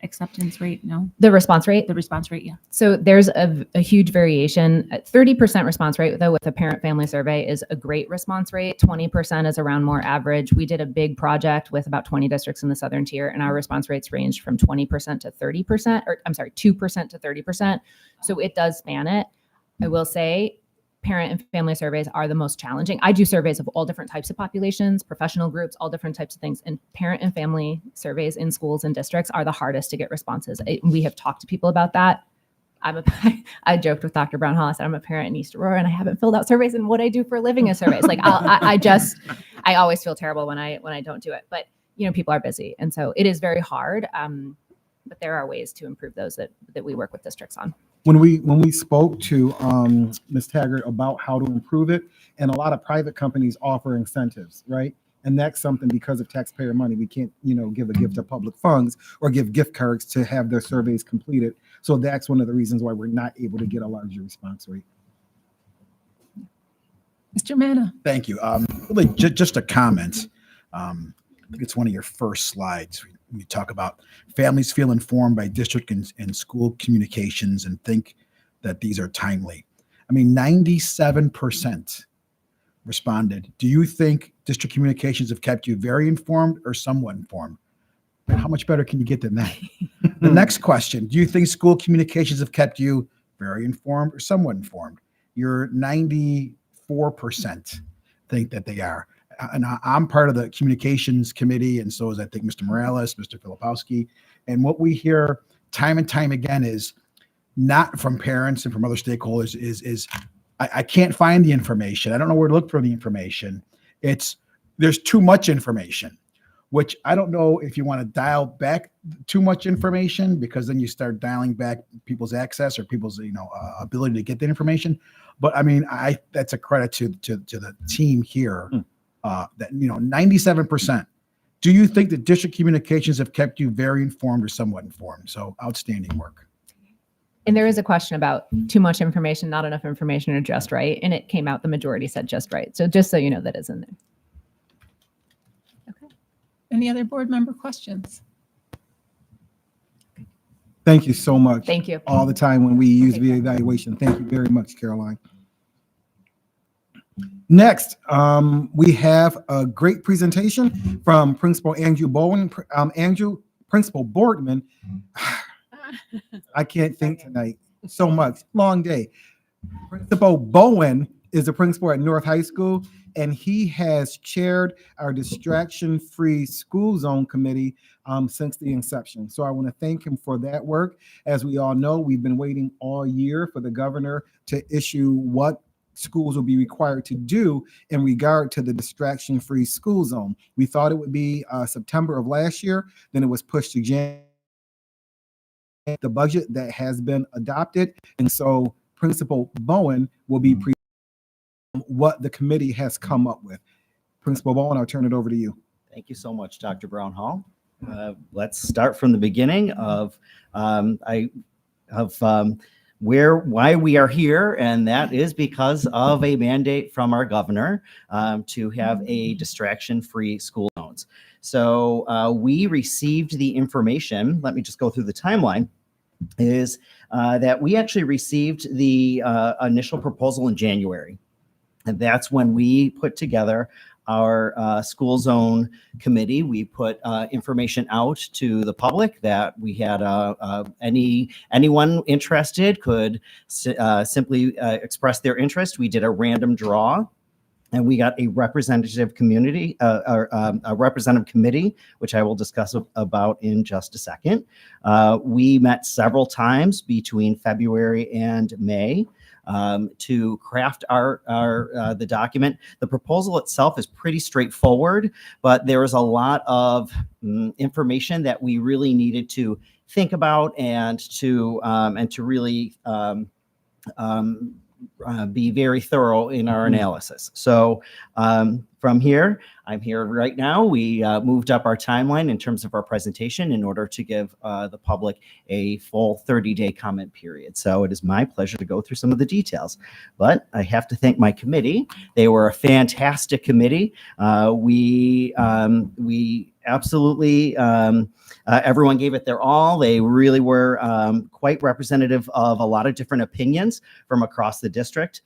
acceptance rate? No. The response rate? The response rate, yeah. So there's a huge variation. 30% response rate, though, with a parent-family survey is a great response rate. 20% is around more average. We did a big project with about 20 districts in the southern tier, and our response rates ranged from 20% to 30%, or I'm sorry, 2% to 30%. So it does span it. I will say parent and family surveys are the most challenging. I do surveys of all different types of populations, professional groups, all different types of things. And parent and family surveys in schools and districts are the hardest to get responses. We have talked to people about that. I joked with Dr. Brown Hall. I said, I'm a parent in East Aurora and I haven't filled out surveys, and what I do for a living is surveys. Like I always feel terrible when I don't do it, but people are busy. And so it is very hard. But there are ways to improve those that we work with districts on. When we spoke to Ms. Taggart about how to improve it, and a lot of private companies offer incentives, right? And that's something, because of taxpayer money, we can't, give a gift of public funds or give gift cards to have their surveys completed. So that's one of the reasons why we're not able to get a larger response rate. Mr. Manna. Thank you. Really, just a comment. I think it's one of your first slides. You talk about families feel informed by district and school communications and think that these are timely. 97% responded. Do you think district communications have kept you very informed or somewhat informed? How much better can you get than that? The next question, do you think school communications have kept you very informed or somewhat informed? You're 94% think that they are. And I'm part of the communications committee, and so is, I think, Mr. Morales, Mr. Filipowski. And what we hear time and time again is, not from parents and from other stakeholders, is I can't find the information. I don't know where to look for the information. There's too much information. which I don't know if you want to dial back too much information, because then you start dialing back people's access or people's, ability to get that information. But I mean, that's a credit to the team here, that, 97%. Do you think that district communications have kept you very informed or somewhat informed? So outstanding work. And there is a question about too much information, not enough information, or just right. And it came out, the majority said just right. So just so you know, that is in there. Any other board member questions? Thank you so much. Thank you. All the time when we use video evaluation. Thank you very much, Caroline. Next, we have a great presentation from Principal Andrew Bowen. Andrew, Principal Boardman. I can't think tonight. So much. Long day. Principal Bowen is the principal at North High School, and he has chaired our distraction-free school zone committee since the inception. So I want to thank him for that work. As we all know, we've been waiting all year for the governor to issue what schools will be required to do in regard to the distraction-free school zone. We thought it would be September of last year, then it was pushed to January. The budget that has been adopted, and so Principal Bowen will be what the committee has come up with. Principal Bowen, I'll turn it over to you. Thank you so much, Dr. Brown Hall. Let's start from the beginning of why we are here, and that is because of a mandate from our governor to have a distraction-free school zones. So we received the information. Let me just go through the timeline. Is that we actually received the initial proposal in January. And that's when we put together our school zone committee. We put information out to the public that we had anyone interested could simply express their interest. We did a random draw, and we got a representative community, a representative committee, which I will discuss about in just a second. We met several times between February and May to craft the document. The proposal itself is pretty straightforward, but there is a lot of information that we really needed to think about and to really be very thorough in our analysis. So from here, I'm here right now. We moved up our timeline in terms of our presentation in order to give the public a full 30-day comment period. So it is my pleasure to go through some of the details. But I have to thank my committee. They were a fantastic committee. We absolutely, everyone gave it their all. They really were quite representative of a lot of different opinions from across the district.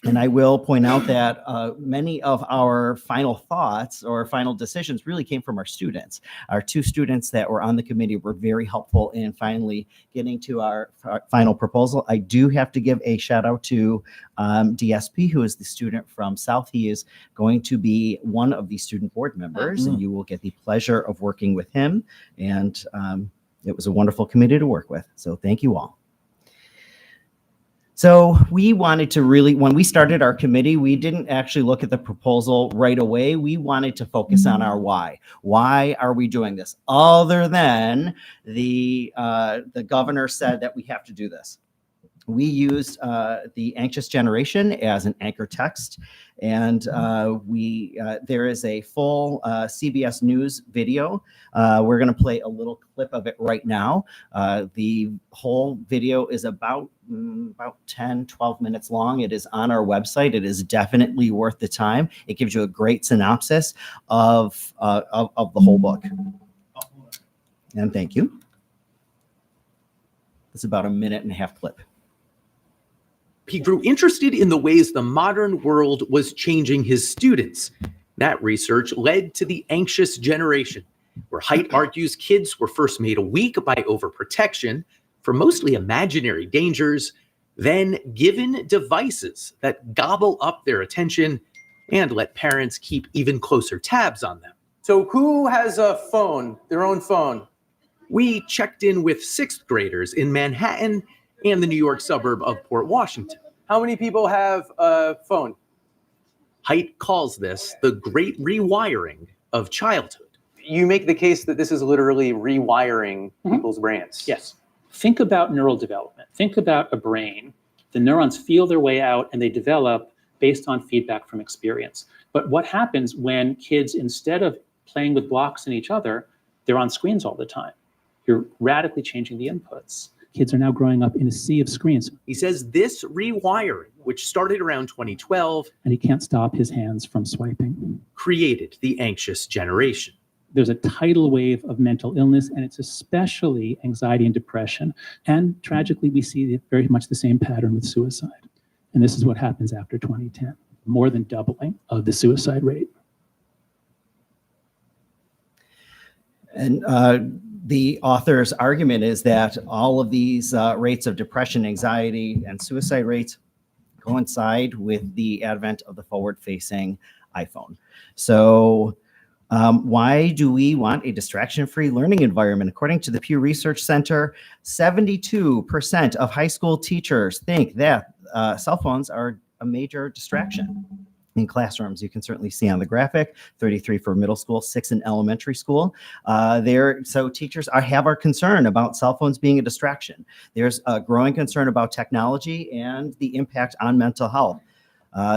And I will point out that many of our final thoughts or final decisions really came from our students. Our two students that were on the committee were very helpful in finally getting to our final proposal. I do have to give a shout out to DSP, who is the student from South. He is going to be one of the student board members, and you will get the pleasure of working with him. And it was a wonderful committee to work with. So thank you all. So we wanted to really, when we started our committee, we didn't actually look at the proposal right away. We wanted to focus on our why. Why are we doing this? Other than the governor said that we have to do this. We used the Anxious Generation as an anchor text, and there is a full CBS News video. We're going to play a little clip of it right now. The whole video is about 10, 12 minutes long. It is on our website. It is definitely worth the time. It gives you a great synopsis of the whole book. And thank you. It's about a 1.5-minute clip. He grew interested in the ways the modern world was changing his students. That research led to the Anxious Generation, where Haidt argues kids were first made weak by overprotection for mostly imaginary dangers, then given devices that gobble up their attention and let parents keep even closer tabs on them. So who has a phone, their own phone? We checked in with 6th graders in Manhattan and the New York suburb of Port Washington. How many people have a phone? Haidt calls this the Great Rewiring of childhood. You make the case that this is literally rewiring people's brains. Yes. Think about neural development. Think about a brain. The neurons feel their way out and they develop based on feedback from experience. But what happens when kids, instead of playing with blocks and each other, they're on screens all the time? You're radically changing the inputs. Kids are now growing up in a sea of screens. He says this rewiring, which started around 2012, And he can't stop his hands from swiping. created the anxious generation. There's a tidal wave of mental illness, and it's especially anxiety and depression. And tragically, we see very much the same pattern with suicide. And this is what happens after 2010, more than doubling of the suicide rate. And the author's argument is that all of these rates of depression, anxiety, and suicide rates coincide with the advent of the forward-facing iPhone. So why do we want a distraction-free learning environment? According to the Pew Research Center, 72% of high school teachers think that cell phones are a major distraction in classrooms. You can certainly see on the graphic, 33 for middle school, 6 in elementary school. So teachers have our concern about cell phones being a distraction. There's a growing concern about technology and the impact on mental health.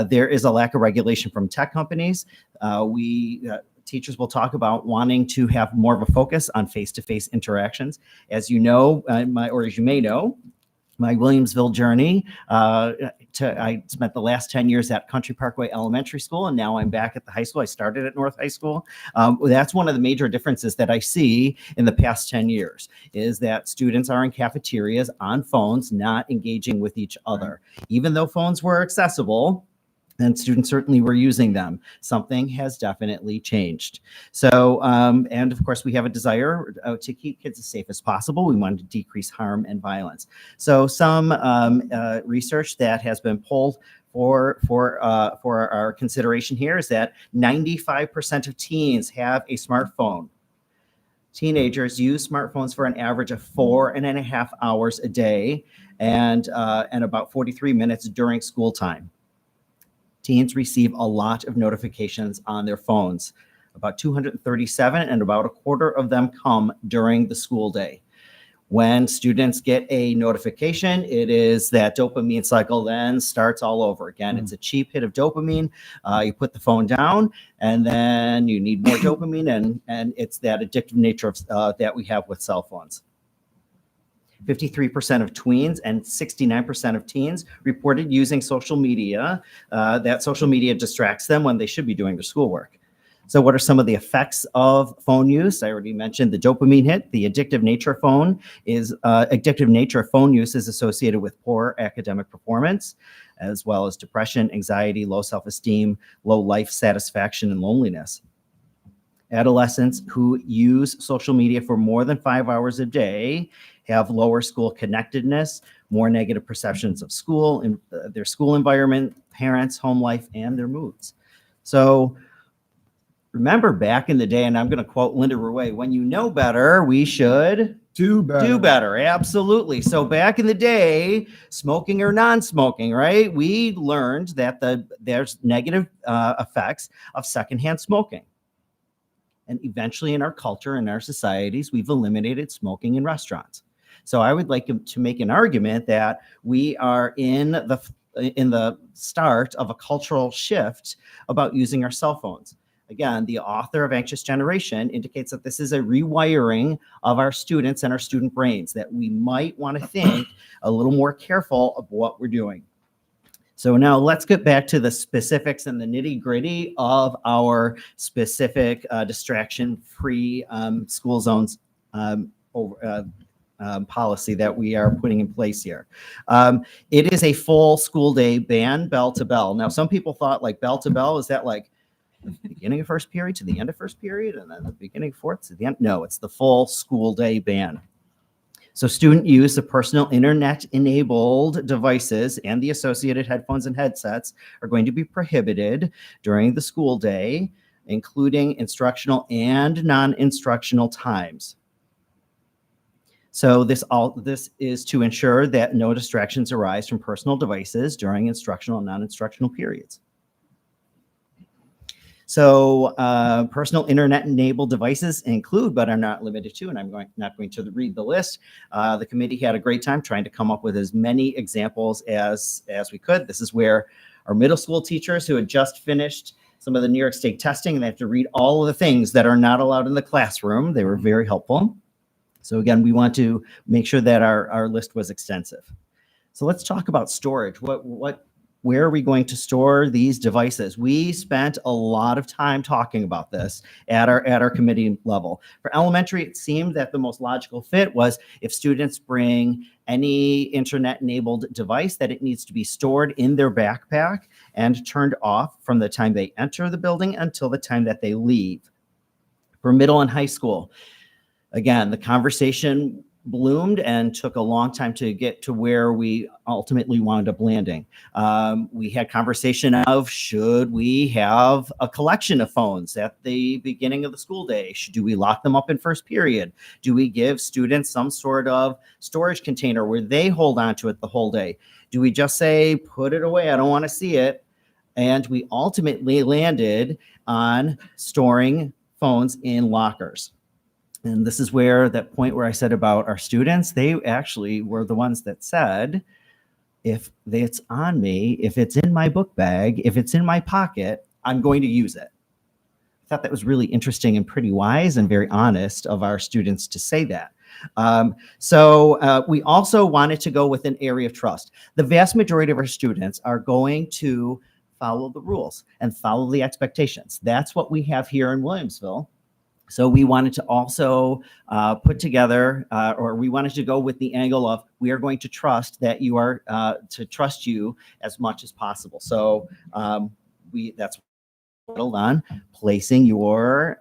There is a lack of regulation from tech companies. Teachers will talk about wanting to have more of a focus on face-to-face interactions. As you know, or as you may know, my Williamsville journey, I spent the last 10 years at Country Parkway Elementary School, and now I'm back at the high school. I started at North High School. That's one of the major differences that I see in the past 10 years, is that students are in cafeterias on phones, not engaging with each other. Even though phones were accessible, and students certainly were using them, something has definitely changed. So, and of course, we have a desire to keep kids as safe as possible. We want to decrease harm and violence. So some research that has been pulled for our consideration here is that 95% of teens have a smartphone. Teenagers use smartphones for an average of 4.5 hours a day and about 43 minutes during school time. Teens receive a lot of notifications on their phones, about 237, and about a quarter of them come during the school day. When students get a notification, it is that dopamine cycle then starts all over again. It's a cheap hit of dopamine. You put the phone down, and then you need more dopamine, and it's that addictive nature of, that we have with cell phones. 53% of tweens and 69% of teens reported using social media, that social media distracts them when they should be doing their schoolwork. So what are some of the effects of phone use? I already mentioned the dopamine hit. The addictive nature of phone use is associated with poor academic performance, as well as depression, anxiety, low self-esteem, low life satisfaction, and loneliness. Adolescents who use social media for more than 5 hours a day have lower school connectedness, more negative perceptions of school and their school environment, parents, home life, and their moods. So remember back in the day, and I'm going to quote Linda Rouet, when you know better, we should do better. Do better, absolutely. So back in the day, smoking or non-smoking, right? We learned that there's negative effects of secondhand smoking. And eventually in our culture, in our societies, we've eliminated smoking in restaurants. So I would like to make an argument that we are in the start of a cultural shift about using our cell phones. Again, the author of Anxious Generation indicates that this is a rewiring of our students and our student brains, that we might want to think a little more careful of what we're doing. So now let's get back to the specifics and the nitty-gritty of our specific distraction-free school zones policy that we are putting in place here. It is a full school day ban, bell to bell. Now, some people thought like bell to bell, is that like the beginning of first period to the end of first period and then the beginning of fourth to the end? No, it's the full school day ban. So student use of personal internet-enabled devices and the associated headphones and headsets are going to be prohibited during the school day, including instructional and non-instructional times. So this is to ensure that no distractions arise from personal devices during instructional and non-instructional periods. So personal internet-enabled devices include, but are not limited to, and I'm not going to read the list. The committee had a great time trying to come up with as many examples as we could. This is where our middle school teachers who had just finished some of the New York State testing, and they have to read all of the things that are not allowed in the classroom. They were very helpful. So again, we want to make sure that our list was extensive. So let's talk about storage. Where are we going to store these devices? We spent a lot of time talking about this at our committee level. For elementary, it seemed that the most logical fit was if students bring any internet-enabled device, that it needs to be stored in their backpack and turned off from the time they enter the building until the time that they leave. For middle and high school, again, the conversation bloomed and took a long time to get to where we ultimately wound up landing. We had conversation of, should we have a collection of phones at the beginning of the school day? Do we lock them up in first period? Do we give students some sort of storage container where they hold on to it the whole day? Do we just say, put it away, I don't want to see it? And we ultimately landed on storing phones in lockers. And this is where that point where I said about our students, they actually were the ones that said, if it's on me, if it's in my book bag, if it's in my pocket, I'm going to use it. I thought that was really interesting and pretty wise and very honest of our students to say that. So we also wanted to go with an area of trust. The vast majority of our students are going to follow the rules and follow the expectations. That's what we have here in Williamsville. So we wanted to also put together, or we wanted to go with the angle of, we are going to trust that you are, to trust you as much as possible. So that's settled on placing your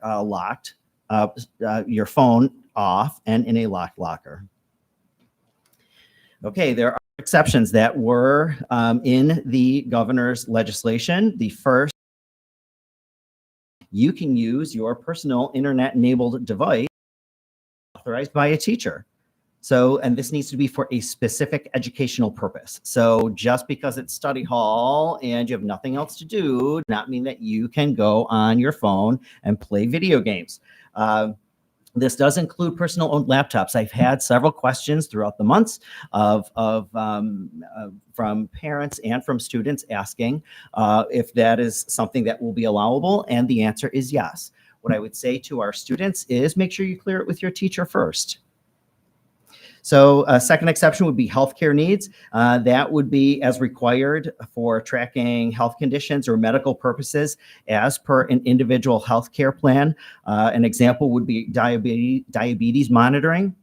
your phone off and in a locked locker. Okay, there are exceptions that were in the governor's legislation. The first, you can use your personal internet-enabled device authorized by a teacher. So, and this needs to be for a specific educational purpose. So just because it's study hall and you have nothing else to do, does not mean that you can go on your phone and play video games. This does include personal owned laptops. I've had several questions throughout the months from parents and from students asking if that is something that will be allowable, and the answer is yes. What I would say to our students is make sure you clear it with your teacher first. So a second exception would be healthcare needs. That would be as required for tracking health conditions or medical purposes as per an individual healthcare plan. An example would be diabetes monitoring.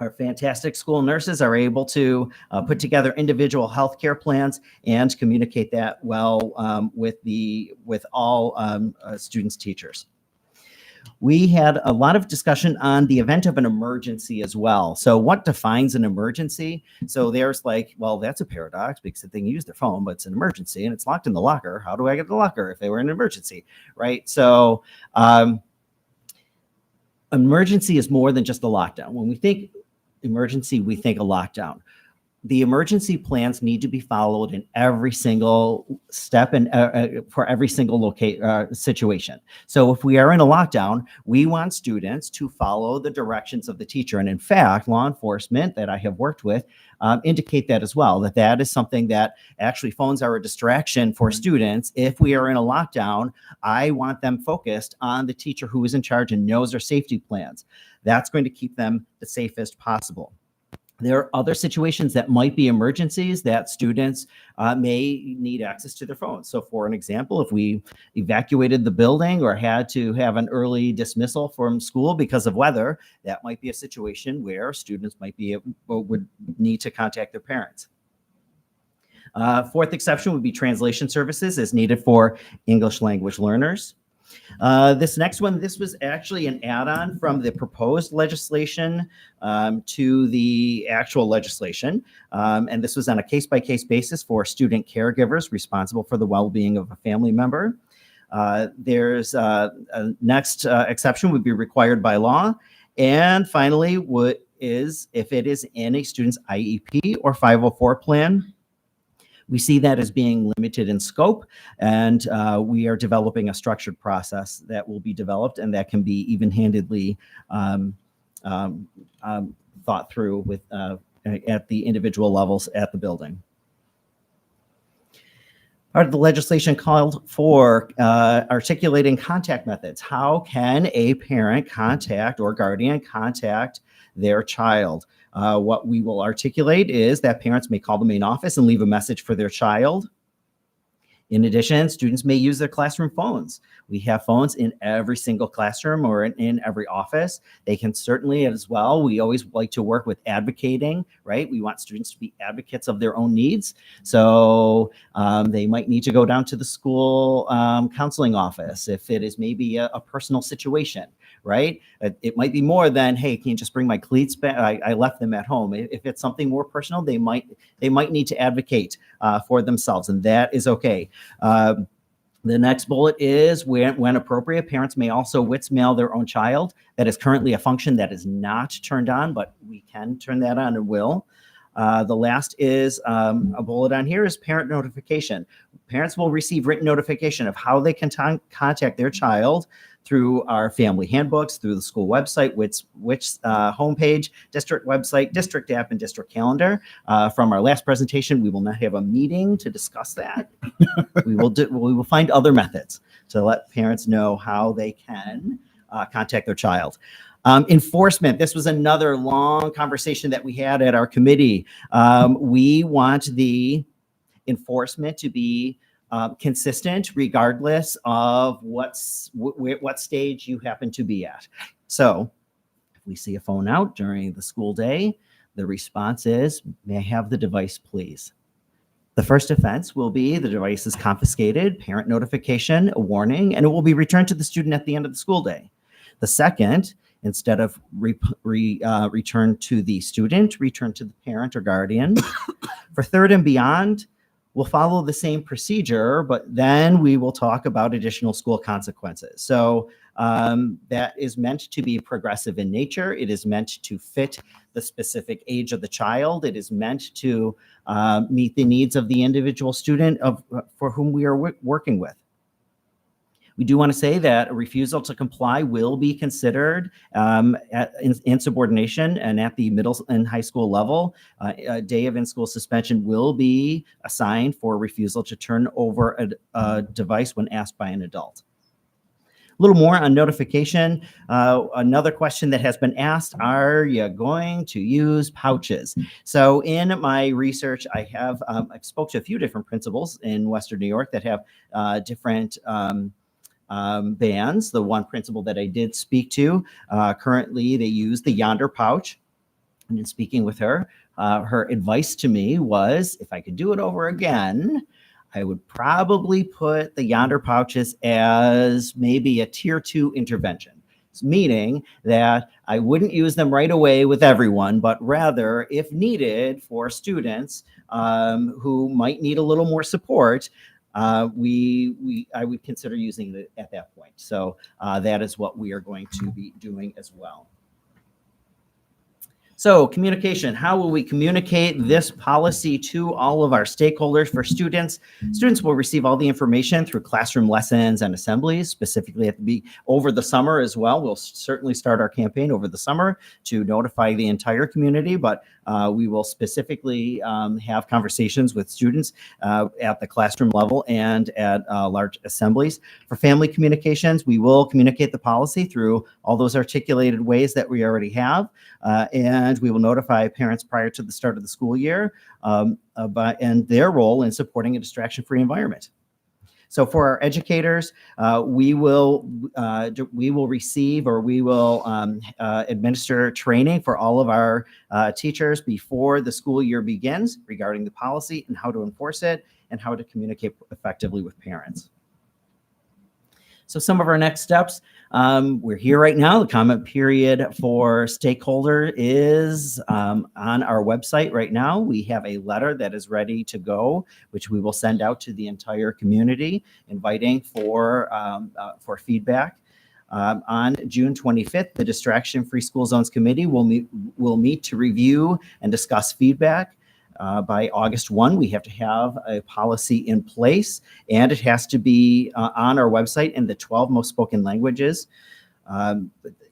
Our fantastic school nurses are able to put together individual healthcare plans and communicate that well with all students, teachers. We had a lot of discussion on the event of an emergency as well. So what defines an emergency? So there's like, well, that's a paradox because they can use their phone, but it's an emergency and it's locked in the locker. How do I get the locker if they were in an emergency, right? So emergency is more than just a lockdown. When we think emergency, we think a lockdown. The emergency plans need to be followed in every single step and for every single situation. So if we are in a lockdown, we want students to follow the directions of the teacher. And in fact, law enforcement that I have worked with indicate that as well, that is something that actually phones are a distraction for students. If we are in a lockdown, I want them focused on the teacher who is in charge and knows their safety plans. That's going to keep them the safest possible. There are other situations that might be emergencies that students may need access to their phones. So for an example, if we evacuated the building or had to have an early dismissal from school because of weather, that might be a situation where students would need to contact their parents. Fourth exception would be translation services as needed for English language learners. This next one, this was actually an add-on from the proposed legislation to the actual legislation. And this was on a case-by-case basis for student caregivers responsible for the well-being of a family member. There's a next exception would be required by law. And finally, if it is in a student's IEP or 504 plan. We see that as being limited in scope, and we are developing a structured process that will be developed and that can be even-handedly thought through with at the individual levels at the building. Part of the legislation called for articulating contact methods. How can a parent contact or guardian contact their child? What we will articulate is that parents may call the main office and leave a message for their child. In addition, students may use their classroom phones. We have phones in every single classroom or in every office. They can certainly as well. We always like to work with advocating, right? We want students to be advocates of their own needs. So they might need to go down to the school counseling office if it is maybe a personal situation, right? It might be more than, hey, can you just bring my cleats back? I left them at home. If it's something more personal, they might need to advocate for themselves, and that is okay. The next bullet is when appropriate, parents may also wits-mail their own child. That is currently a function that is not turned on, but we can turn that on and will. The last is a bullet on here is parent notification. Parents will receive written notification of how they can contact their child through our family handbooks, through the school website, which homepage, district website, district app, and district calendar. From our last presentation, we will not have a meeting to discuss that. We will find other methods to let parents know how they can contact their child. Enforcement. This was another long conversation that we had at our committee. We want the enforcement to be consistent regardless of what stage you happen to be at. So if we see a phone out during the school day, the response is, may I have the device, please? The first offense will be the device is confiscated, parent notification, a warning, and it will be returned to the student at the end of the school day. The second, instead of return to the student, return to the parent or guardian. For third and beyond, we'll follow the same procedure, but then we will talk about additional school consequences. So that is meant to be progressive in nature. It is meant to fit the specific age of the child. It is meant to meet the needs of the individual student for whom we are working with. We do want to say that a refusal to comply will be considered in subordination, and at the middle and high school level, a day of in-school suspension will be assigned for refusal to turn over a device when asked by an adult. A little more on notification. Another question that has been asked, are you going to use pouches? So in my research, I have I spoke to a few different principals in Western New York that have different bands. The one principal that I did speak to, currently they use the Yonder pouch. And in speaking with her, her advice to me was, if I could do it over again, I would probably put the Yonder pouches as maybe a tier 2 intervention. Meaning that I wouldn't use them right away with everyone, but rather, if needed for students who might need a little more support, I would consider using it at that point. So that is what we are going to be doing as well. So communication, how will we communicate this policy to all of our stakeholders? For students, students will receive all the information through classroom lessons and assemblies, specifically over the summer as well. We'll certainly start our campaign over the summer to notify the entire community, but we will specifically have conversations with students at the classroom level and at large assemblies. For family communications, we will communicate the policy through all those articulated ways that we already have, and we will notify parents prior to the start of the school year and their role in supporting a distraction-free environment. So for our educators, we will receive, or we will administer training for all of our teachers before the school year begins regarding the policy and how to enforce it and how to communicate effectively with parents. So some of our next steps, we're here right now. The comment period for stakeholder is on our website right now. We have a letter that is ready to go, which we will send out to the entire community, inviting for feedback. On June 25th, the Distraction Free School Zones Committee will meet to review and discuss feedback. By August 1, we have to have a policy in place, and it has to be on our website in the 12 most spoken languages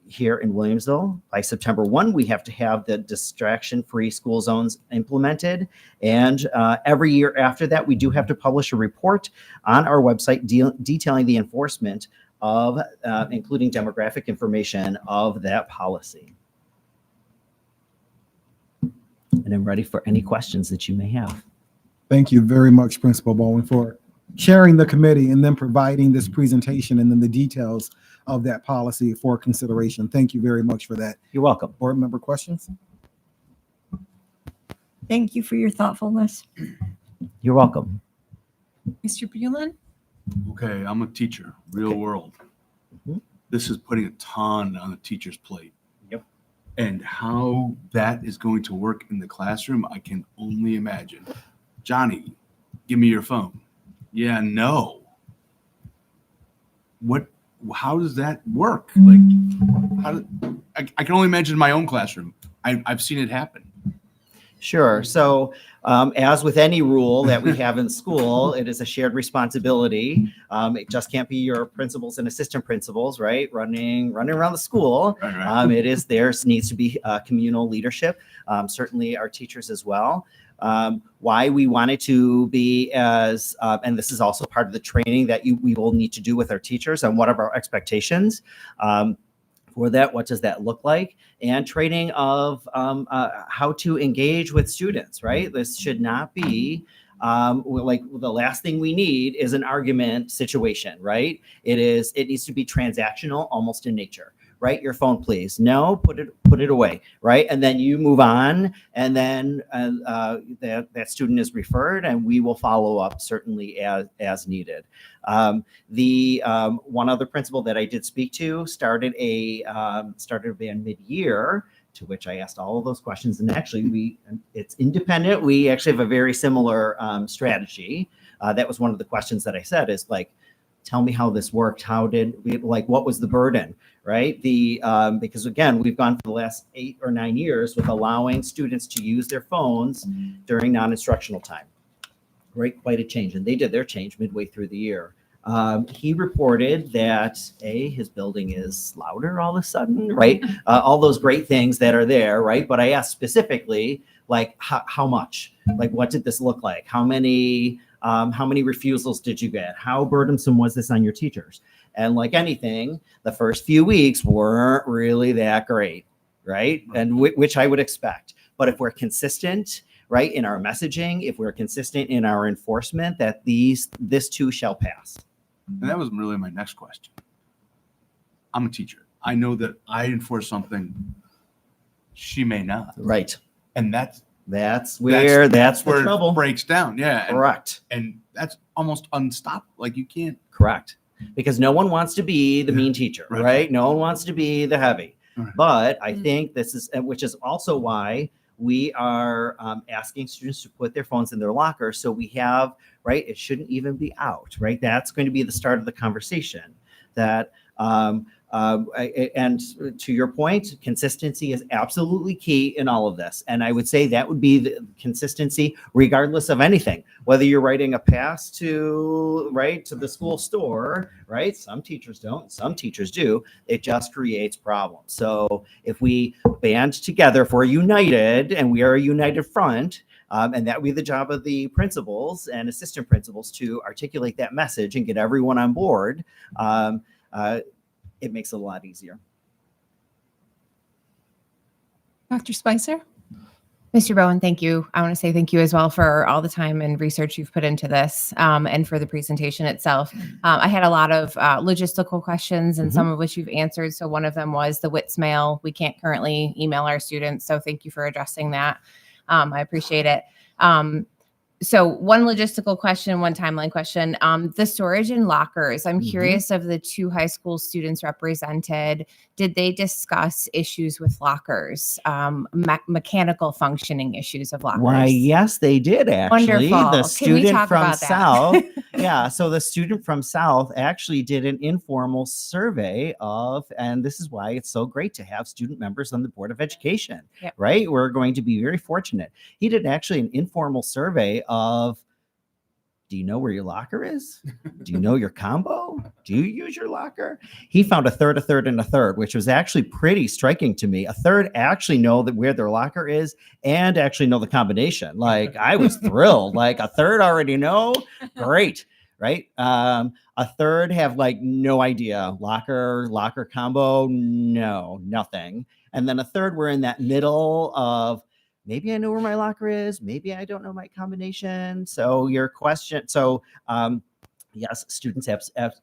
here in Williamsville. By September 1, we have to have the distraction-free school zones implemented. And every year after that, we do have to publish a report on our website detailing the enforcement of, including demographic information of that policy. And I'm ready for any questions that you may have. Thank you very much, Principal Bowen, for chairing the committee and then providing this presentation and then the details of that policy for consideration. Thank you very much for that. You're welcome. Board member questions? Thank you for your thoughtfulness. You're welcome. Mr. Bulin? Okay, I'm a teacher, real world. This is putting a ton on the teacher's plate. Yep. And how that is going to work in the classroom, I can only imagine. Johnny, give me your phone. Yeah, no. How does that work? Like, I can only imagine my own classroom. I've seen it happen. Sure. So as with any rule that we have in school, it is a shared responsibility. It just can't be your principals and assistant principals, right? Running around the school. Right. It is theirs, needs to be communal leadership. Certainly our teachers as well. Why we wanted to be as, and this is also part of the training that we will need to do with our teachers on what are our expectations. For that, what does that look like? And training of how to engage with students, right? This should not be like the last thing we need is an argument situation, right? It needs to be transactional, almost in nature, right? Your phone, please. No, put it away, right? And then you move on, and then that student is referred, and we will follow up certainly as needed. The one other principal that I did speak to started a band mid-year, to which I asked all of those questions. And actually, it's independent. We actually have a very similar strategy. That was one of the questions that I said is like, tell me how this worked. How did we, like, what was the burden, right? Because again, we've gone for the last 8 or 9 years with allowing students to use their phones during non-instructional time, right? Quite a change. And they did their change midway through the year. He reported that his building is louder all of a sudden, right? All those great things that are there, right? But I asked specifically, like, how much? Like, what did this look like? How many refusals did you get? How burdensome was this on your teachers? And like anything, the first few weeks weren't really that great, right? And which I would expect. But if we're consistent, right, in our messaging, if we're consistent in our enforcement, that this too shall pass. And that was really my next question. I'm a teacher. I know that I enforce something she may not. Right. And that's where the trouble it breaks down. Yeah. Correct. And that's almost unstoppable. Like, you can't. Correct. Because no one wants to be the mean teacher, right? No one wants to be the heavy. Right. But I think this is, which is also why we are asking students to put their phones in their locker. So we have, right, it shouldn't even be out, right? That's going to be the start of the conversation. That, and to your point, consistency is absolutely key in all of this. And I would say that would be the consistency regardless of anything, whether you're writing a pass to the school store, right? Some teachers don't, some teachers do. It just creates problems. So if we band together, if we're united and we are a united front, and that would be the job of the principals and assistant principals to articulate that message and get everyone on board, it makes it a lot easier. Dr. Spicer? Mr. Bowen, thank you. I want to say thank you as well for all the time and research you've put into this, and for the presentation itself. I had a lot of logistical questions, and some of which you've answered. So one of them was the WITS mail. We can't currently email our students, so thank you for addressing that. I appreciate it. So one logistical question, one timeline question. The storage in lockers. I'm Mhm. curious of the 2 high school students represented. Did they discuss issues with lockers, mechanical functioning issues of lockers? Why, yes, they did actually. Wonderful. The Can we student talk from about that? South, yeah. So the student from South actually did an informal survey of, and this is why it's so great to have student members on the Board of Education, Yep. right? We're going to be very fortunate. He did actually an informal survey of, do you know where your locker is? Do you know your combo? Do you use your locker? He found a third, and a third, which was actually pretty striking to me. A third actually know that where their locker is and actually know the combination. Like, I was thrilled. Like, a third already know. Great. Right. A third have like no idea. Locker combo. No, nothing. And then a third were in that middle of, maybe I know where my locker is. Maybe I don't know my combination. So your question. So yes, students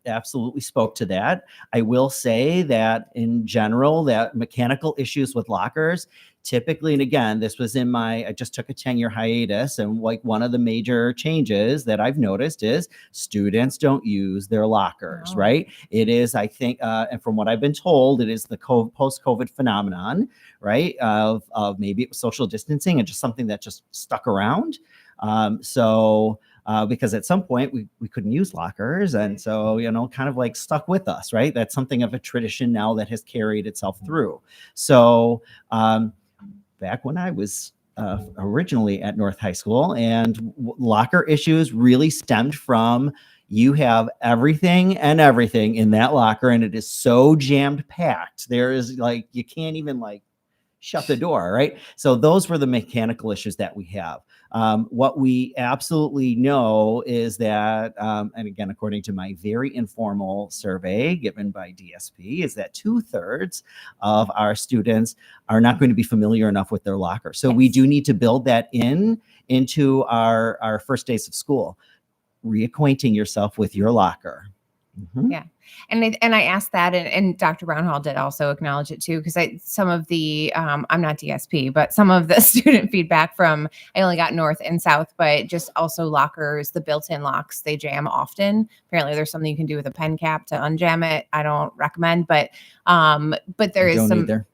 absolutely spoke to that. I will say that in general, that mechanical issues with lockers, typically, and again, this was I just took a 10-year hiatus, and like one of the major changes that I've noticed is students don't use their lockers, right? It is, I think, and from what I've been told, it is the post-COVID phenomenon, right? Of maybe it was social distancing and just something that just stuck around. Because at some point we couldn't use lockers. And so, kind of like stuck with us, right? That's something of a tradition now that has carried itself through. So back when I was originally at North High School, and locker issues really stemmed from, you have everything in that locker, and it is so jammed packed. There is like, you can't even like shut the door, right? So those were the mechanical issues that we have. What we absolutely know is that, and again, according to my very informal survey given by DSP, is that 2/3 of our students are not going to be familiar enough with their locker. So we do need to build that into our first days of school, reacquainting yourself with your locker. Mm-hmm. Yeah. And I asked that, and Dr. Brownhall did also acknowledge it too, because some of the, I'm not DSP, but some of the student feedback from, I only got North and South, but just also lockers, the built-in locks, they jam often. Apparently there's something you can do with a pen cap to unjam it. I don't recommend, but there is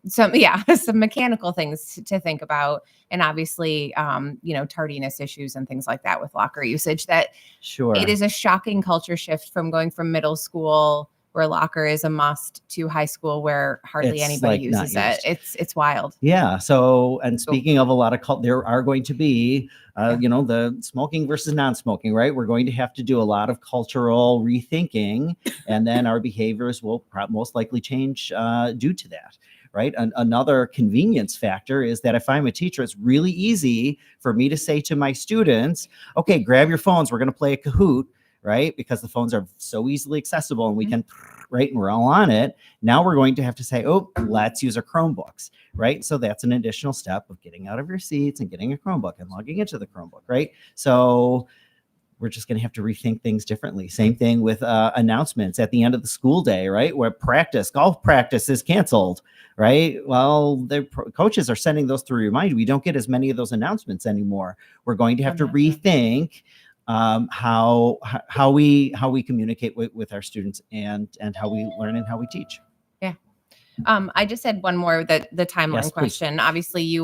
some mechanical things to think about. And obviously, tardiness issues and things like that with locker usage, that sure, it is a shocking culture shift from going from middle school where locker is a must to high school where hardly anybody uses it. It's wild. Yeah. So, and speaking of a lot of there are going to be, the smoking versus non-smoking, right? We're going to have to do a lot of cultural rethinking, and then our behaviors will most likely change due to that. Right. Another convenience factor is that if I'm a teacher, it's really easy for me to say to my students, okay, grab your phones. We're going to play a Kahoot, right? Because the phones are so easily accessible and we can, right? And we're all on it. Now we're going to have to say, oh, let's use our Chromebooks, right? So that's an additional step of getting out of your seats and getting a Chromebook and logging into the Chromebook, right? So we're just going to have to rethink things differently. Same thing with announcements at the end of the school day, right? Where golf practice is canceled, right? Well, the coaches are sending those to remind you. We don't get as many of those announcements anymore. We're going to have to rethink how we communicate with our students and how we learn and how we teach. Yeah. I just had one more, the timeline question. Obviously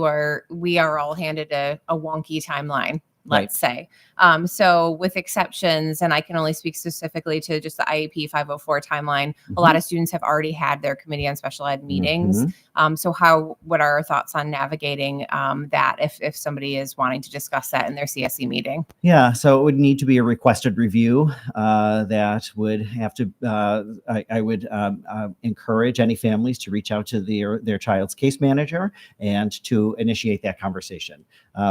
we are all handed a wonky timeline, let's say. So with exceptions, and I can only speak specifically to just the IEP 504 timeline, a lot of students have already had their committee on special ed meetings. So what are our thoughts on navigating that if somebody is wanting to discuss that in their CSE meeting? Yeah, so it would need to be a requested review that would have to, I would encourage any families to reach out to their child's case manager and to initiate that conversation.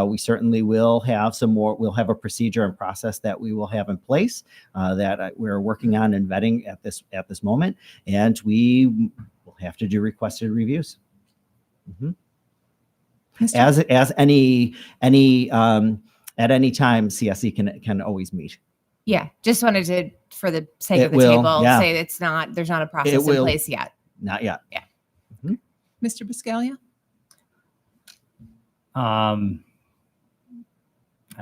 We certainly will have we'll have a procedure and process that we will have in place that we're working on and vetting at this moment, and we will have to do requested reviews. Mm-hmm. As any at any time, CSE can always meet. Yeah, just wanted to, for the sake of the table, say there's not a process in place yet. Not yet. Yeah. Mm-hmm. Mr. Biscaglia?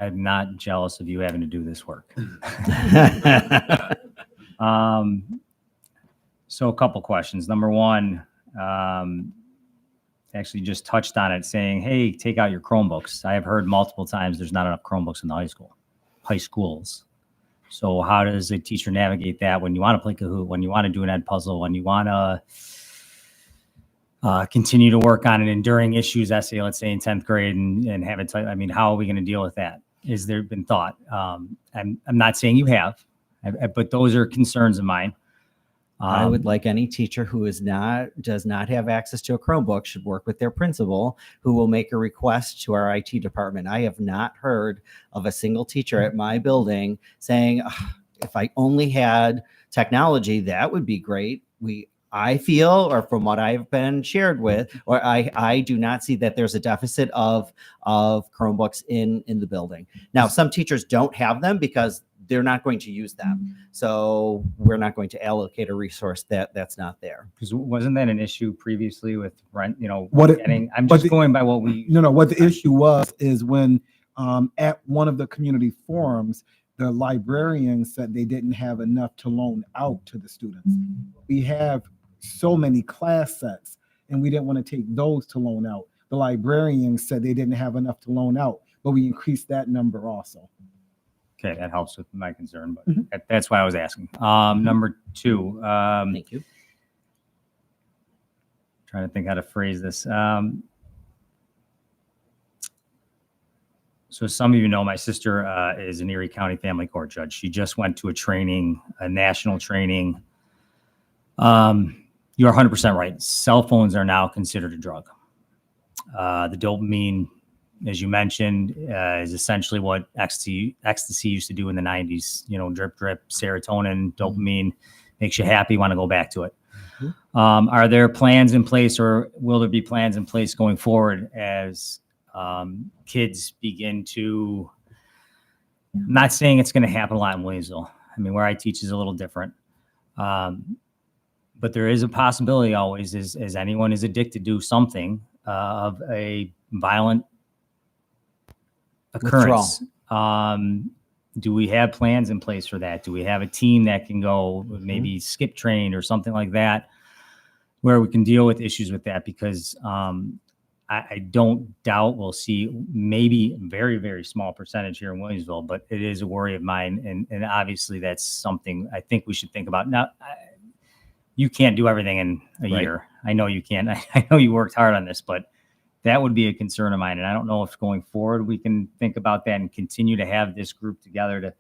I'm not jealous of you having to do this work. So a couple questions. Number one, actually just touched on it, saying, hey, take out your Chromebooks. I have heard multiple times there's not enough Chromebooks in the high schools. So how does a teacher navigate that when you want to play Kahoot, when you want to do an ed puzzle, when you want to continue to work on an enduring issues essay, let's say in 10th grade, and have it, I mean, how are we going to deal with that? Is there been thought? I'm not saying you have, but those are concerns of mine. I would like any teacher who does not have access to a Chromebook should work with their principal, who will make a request to our IT department. I have not heard of a single teacher at my building saying, if I only had technology, that would be great. I feel, or from what I've been shared with, or I do not see that there's a deficit of Chromebooks in the building. Now, some teachers don't have them because they're not going to use them. So we're not going to allocate a resource that's not there. Because wasn't that an issue previously with rent, I'm what just going by what we. No, what the issue was is when at one of the community forums, the librarians said they didn't have enough to loan out to the students. We have so many class sets and we didn't want to take those to loan out. The librarians said they didn't have enough to loan out, but we increased that number also. Okay, that helps with my concern, but that's why I was asking. Number two. Thank you. Trying to think how to phrase this. So some of you know my sister is an Erie County Family Court judge. She just went to a national training. You're 100% right. Cell phones are now considered a drug. The dopamine, as you mentioned, is essentially what ecstasy used to do in the 90s. Drip, drip, serotonin, dopamine, makes you happy, want to go back to it. Are there plans in place, or will there be plans in place going forward as kids begin to, I'm not saying it's going to happen a lot in Williamsville. I mean, where I teach is a little different. But there is a possibility always, as anyone is addicted to something, of a violent occurrence. Do we have plans in place for that? Do we have a team that can go maybe skip train or something like that, where we can deal with issues with that? Because I don't doubt we'll see maybe a very, very small percentage here in Williamsville, but it is a worry of mine. And obviously that's something I think we should think about. Now, you can't do everything in a year. I know you can't. I know you worked hard on this, but that would be a concern of mine. And I don't know if going forward we can think about that and continue to have this group together to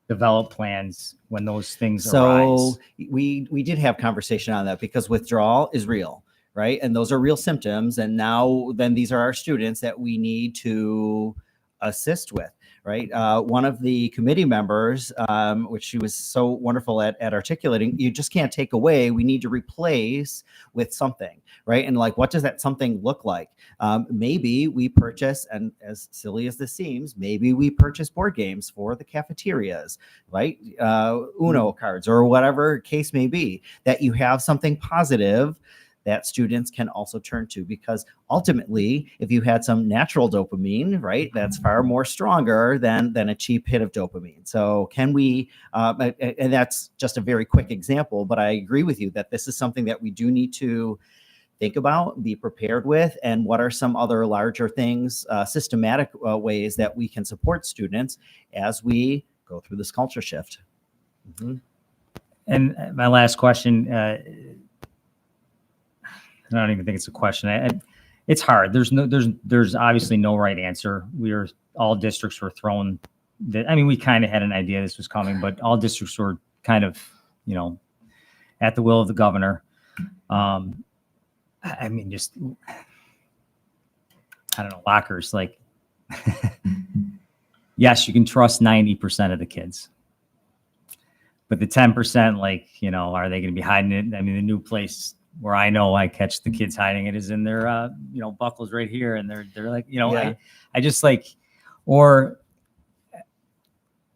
develop plans when those things arise. So we did have conversation on that, because withdrawal is real, right? And those are real symptoms. And now then these are our students that we need to assist with, right? One of the committee members, which she was so wonderful at articulating, you just can't take away, we need to replace with something, right? And like, what does that something look like? Maybe we purchase, and as silly as this seems, maybe we purchase board games for the cafeterias, right? Uno cards or whatever case may be, that you have something positive that students can also turn to, because ultimately, if you had some natural dopamine, right, that's far more stronger than a cheap hit of dopamine. So can we, and that's just a very quick example, but I agree with you that this is something that we do need to think about, be prepared with, and what are some other larger things, systematic ways that we can support students as we go through this culture shift. And my last question, I don't even think it's a question. It's hard. There's obviously no right answer. All districts were thrown. We kind of had an idea this was coming, but all districts were kind of, at the will of the governor. Just, I don't know, lockers, like, yes, you can trust 90% of the kids, but the 10%, like, are they going to be hiding it? The new place where I know I catch the kids hiding it is in their, buckles right here. And they're like, I just like, or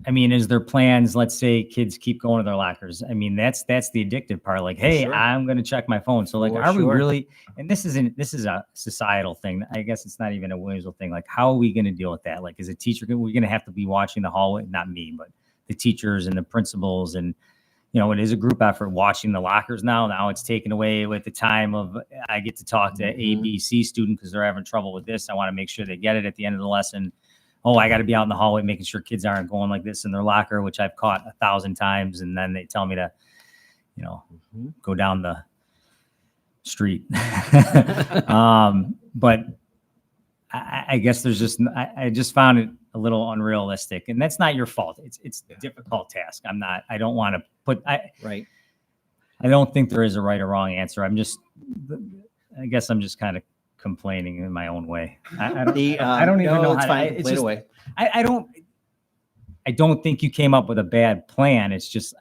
I mean, is there plans? Let's say kids keep going to their lockers. I mean, that's the addictive part. Like, hey, Sure. I'm going to check my phone. So, like, For are we sure. really? And this is a societal thing. I guess it's not even a Williamsville thing. Like, how are we going to deal with that? Like, as a teacher, we're going to have to be watching the hallway. Not me, but the teachers and the principals, and it is a group effort watching the lockers now. Now it's taken away with the time of I get to talk to A, B, C student because they're having trouble with this. I want to make sure they get it at the end of the lesson. Oh, I got to be out in the hallway making sure kids aren't going like this in their locker, which I've caught 1,000 times. And then they tell me to, go down the street. But I guess there's just, I just found it a little unrealistic, and that's not your fault. It's a difficult task. I don't want to put, right. I don't think there is a right or wrong answer. I guess I'm just kind of complaining in my own way. I don't even know it's how fine. to, Complain away. I don't think you came up with a bad plan. It's just,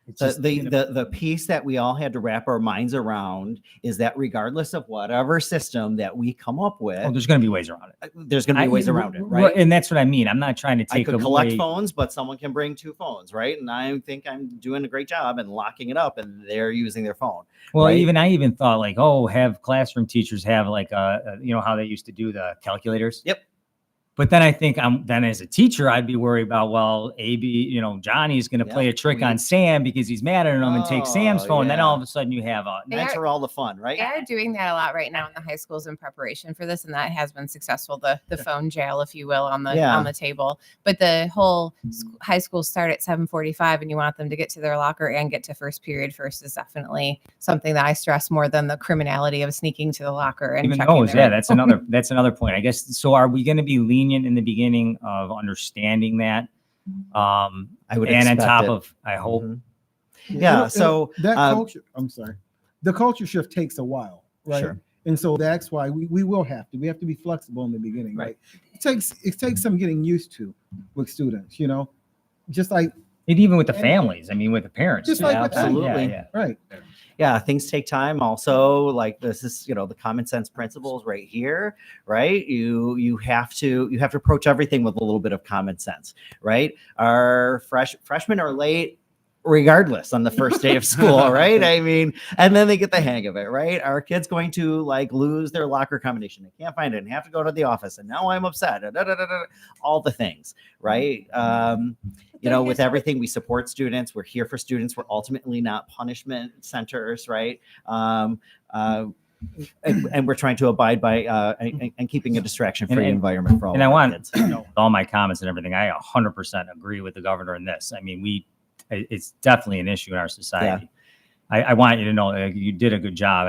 the piece that we all had to wrap our minds around is that regardless of whatever system that we come up with, there's going to be ways around it. There's going to be ways around it, right? And that's what I mean. I'm not trying to I take could collect away phones, but someone can bring 2 phones, right? And I think I'm doing a great job and locking it up, and they're using their phone. Well, right? I even thought like, have classroom teachers have like how they used to do the calculators. Yep. But then I think then as a teacher, I'd be worried about, well, Johnny's going to play a trick on Sam because he's mad at him and take Sam's phone. And then all of a sudden you have that's where all the fun, right? They are doing that a lot right now in the high schools in preparation for this, and that has been successful. The phone jail, if you will, on the table. But the whole high schools start at 7:45, and you want them to get to their locker and get to first period first is definitely something that I stress more than the criminality of sneaking to the locker and even checking those. their- Yeah, that's another point. I guess. So are we going to be lenient in the beginning of understanding that? I would, and on expect top it. of, I hope. Yeah. So that culture, I'm sorry, the culture shift takes a while, right? Sure. And so that's why we will have to be flexible in the beginning, right? It takes some getting used to with students, just like And even with the families, I mean, with the parents. Just too. like with them. Absolutely. Yeah. right. Yeah, things take time. Also, like this is, the common sense principles right here, right? You have to approach everything with a little bit of common sense, right? Our freshmen are late regardless on the first day of school, right? I mean, and then they get the hang of it, right? Our kid's going to like lose their locker combination. They can't find it and have to go to the office. And now I'm upset. All the things, right? With everything, we support students. We're here for students. We're ultimately not punishment centers, right? And we're trying to abide by and keeping a distraction-free environment for all. And of I our want, kids. with all my comments and everything, I 100% agree with the governor in this. I mean, it's definitely an issue in our society. I want you to know you did a good job.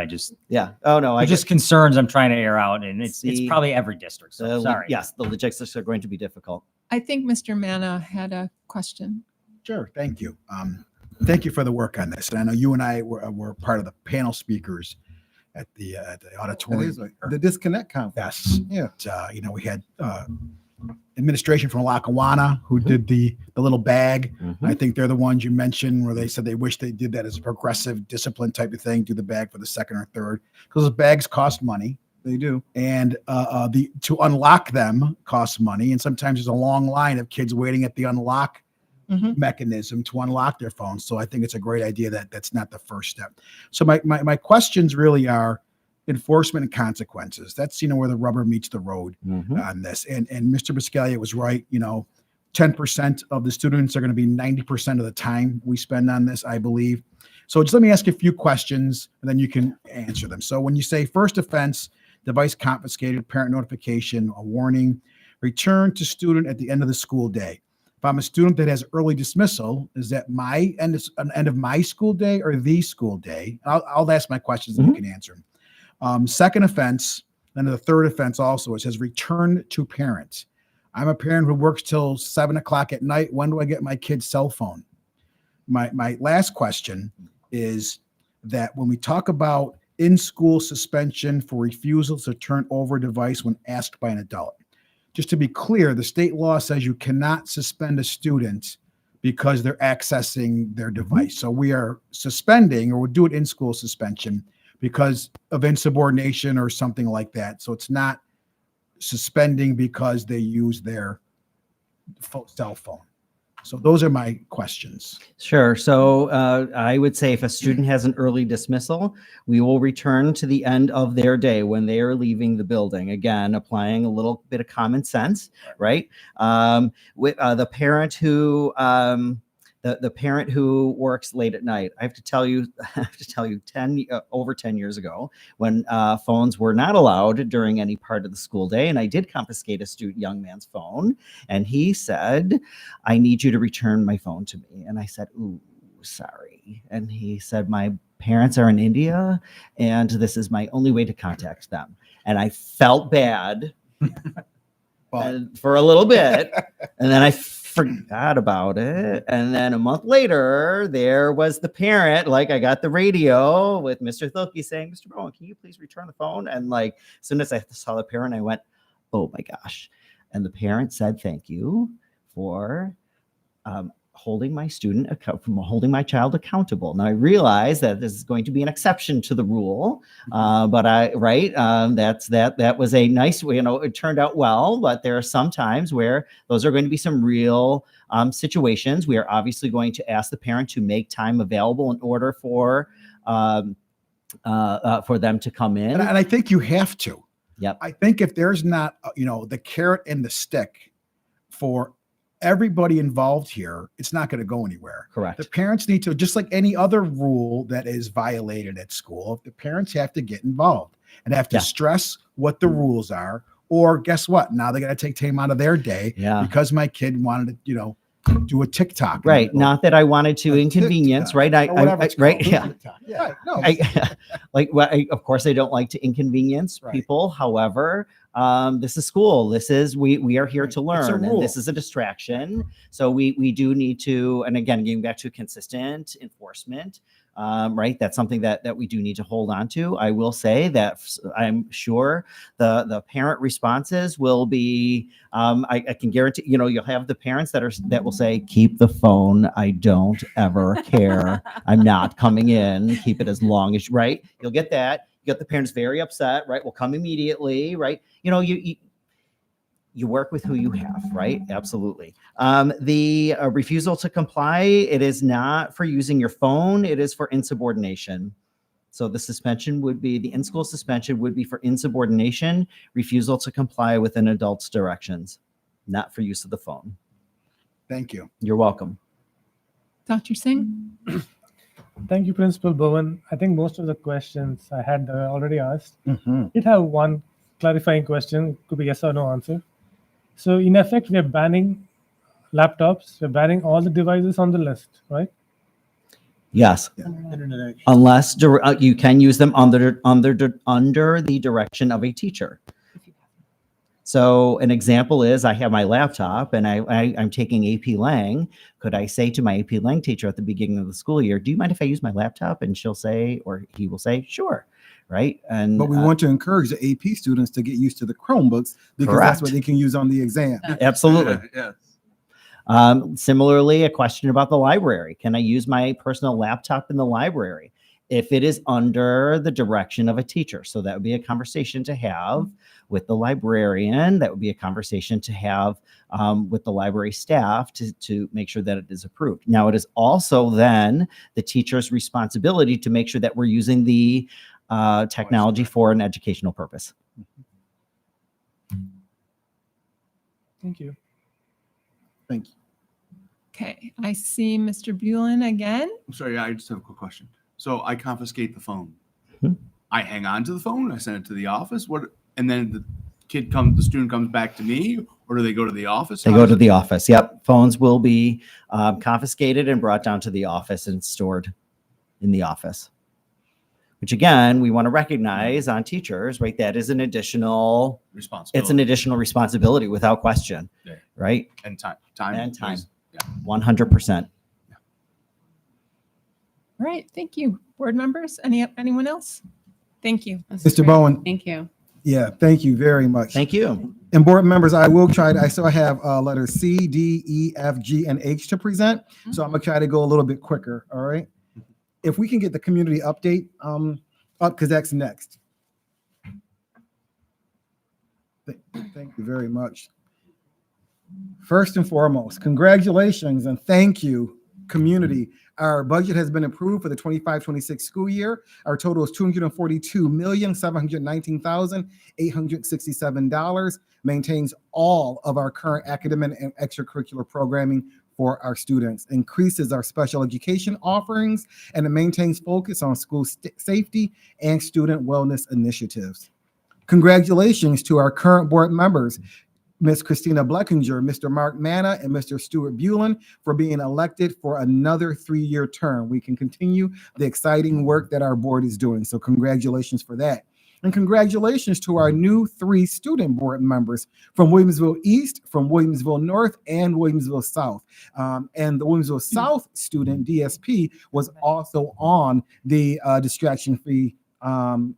Oh no, just concerns I'm trying to air out, and it's probably every district. So sorry. Yes, the logistics are going to be difficult. I think Mr. Manna had a question. Sure, thank you. Thank you for the work on this. And I know you and I were part of the panel speakers at the auditorium. The disconnect conference. Yes. Yeah. We had administration from Lackawanna who did the little bag. I think they're the ones you mentioned where they said they wish they did that as a progressive discipline type of thing, do the bag for the second or third, because those bags cost money. They do. And to unlock them costs money. And sometimes there's a long line of kids waiting at the unlock mechanism to unlock their phones. So I think it's a great idea that's not the first step. So my questions really are enforcement and consequences. That's, where the rubber meets the road on this. And Mr. Biscaglia was right. 10% of the students are going to be 90% of the time we spend on this, I believe. So just let me ask you a few questions and then you can answer them. So when you say first offense, device confiscated, parent notification, a warning, return to student at the end of the school day. If I'm a student that has early dismissal, is that an end of my school day or the school day? I'll ask my questions and you can answer them. Second offense, then the third offense also, it says return to parent. I'm a parent who works till 7:00 at night. When do I get my kid's cell phone? My last question is that when we talk about in-school suspension for refusal to turn over a device when asked by an adult, just to be clear, the state law says you cannot suspend a student because they're accessing their device. So we are suspending, or we'll do it in-school suspension because of insubordination or something like that. So it's not suspending because they use their cell phone? So those are my questions. Sure. So I would say if a student has an early dismissal, we will return to the end of their day when they are leaving the building. Again, applying a little bit of common sense, right? With the parent who the parent who works late at night. I have to tell you, over 10 years ago, when phones were not allowed during any part of the school day, and I did confiscate a young man's phone, and he said, "I need you to return my phone to me." And I said, "Ooh, sorry." And he said, "My parents are in India, and this is my only way to contact them." And I felt bad for a little bit, and then I forgot about it. And then a month later, there was the parent. Like, I got the radio with Mr. Thilke saying, "Mr. Bowen, can you please return the phone?" And like, as soon as I saw the parent, I went, "Oh my gosh." And the parent said, "Thank you for holding my child accountable." Now I realize that this is going to be an exception to the rule, but that was a nice way. It turned out well, but there are some times where those are going to be some real situations. We are obviously going to ask the parent to make time available in order for them to come in. And I think you have to. Yep. I think if there's not, the carrot and the stick for everybody involved here, it's not going to go anywhere. Correct. The parents need to, just like any other rule that is violated at school, the parents have to get involved and have to stress what the rules are. Or guess what? Now they got to take time out of their day because my kid wanted to, do a TikTok. Right. Not that I wanted to inconvenience, right? Right. Yeah. Yeah. No. Of course, I don't like to inconvenience people. However, this is school. We are here to learn, and this is a distraction. So we do need to, and again, getting back to consistent enforcement, right? That's something that we do need to hold on to. I will say that I'm sure the parent responses will be, I can guarantee, you'll have the parents that will say, "Keep the phone. I don't ever care. I'm not coming in. Keep it as long as," right? You'll get that. You get the parents very upset, right? Will come immediately, right? You work with who you have, right? Absolutely. The refusal to comply, it is not for using your phone. It is for insubordination. So the in-school suspension would be for insubordination, refusal to comply with an adult's directions, not for use of the phone. Thank you. You're welcome. Dr. Singh? Thank you, Principal Bowen. I think most of the questions I had already asked. Mm-hmm. Did have one clarifying question. It could be yes or no answer. So in effect, we are banning laptops. We're banning all the devices on the list, right? Yes. Unless you can use them under the direction of a teacher. So an example is I have my laptop and I'm taking AP Lang. Could I say to my AP Lang teacher at the beginning of the school year, "Do you mind if I use my laptop?" And she'll say, or he will say, "Sure." Right. But we want to encourage the AP students to get used to the Chromebooks because that's what they can use on the exam. Absolutely. Yeah. Similarly, a question about the library. Can I use my personal laptop in the library if it is under the direction of a teacher? So that would be a conversation to have with the librarian. That would be a conversation to have with the library staff to make sure that it is approved. Now, it is also then the teacher's responsibility to make sure that we're using the technology for an educational purpose. Thank you. Thank you. Okay, I see Mr. Bulin again. I'm sorry, I just have a quick question. So I confiscate the phone. Mm-hmm. I hang on to the phone. I send it to the office. And then the student comes back to me, or do they go to the office? They go to the office. Yep. Phones will be confiscated and brought down to the office and stored in the office. Which again, we want to recognize on teachers, right? That is an additional responsibility. It's an additional responsibility without question, right? And time. 100%. All right, thank you. Board members, anyone else? Thank you. Mr. Bowen. Thank you. Yeah, thank you very much. Thank you. And board members, I will try I still have letters C, D, E, F, G, and H to present. So I'm gonna try to go a little bit quicker, all right? If we can get the community update up, because that's next. Thank you very much. First and foremost, congratulations and thank you, community. Our budget has been approved for the 25-26 school year. Our total is $242,719,867, maintains all of our current academic and extracurricular programming for our students, increases our special education offerings, and it maintains focus on school safety and student wellness initiatives. Congratulations to our current board members, Ms. Christina Bleckinger, Mr. Mark Manna, and Mr. Stuart Bulin for being elected for another 3-year term. We can continue the exciting work that our board is doing. So congratulations for that. And congratulations to our new 3 student board members from Williamsville East, from Williamsville North, and Williamsville South. And the Williamsville South student, DSP, was also on the distraction-free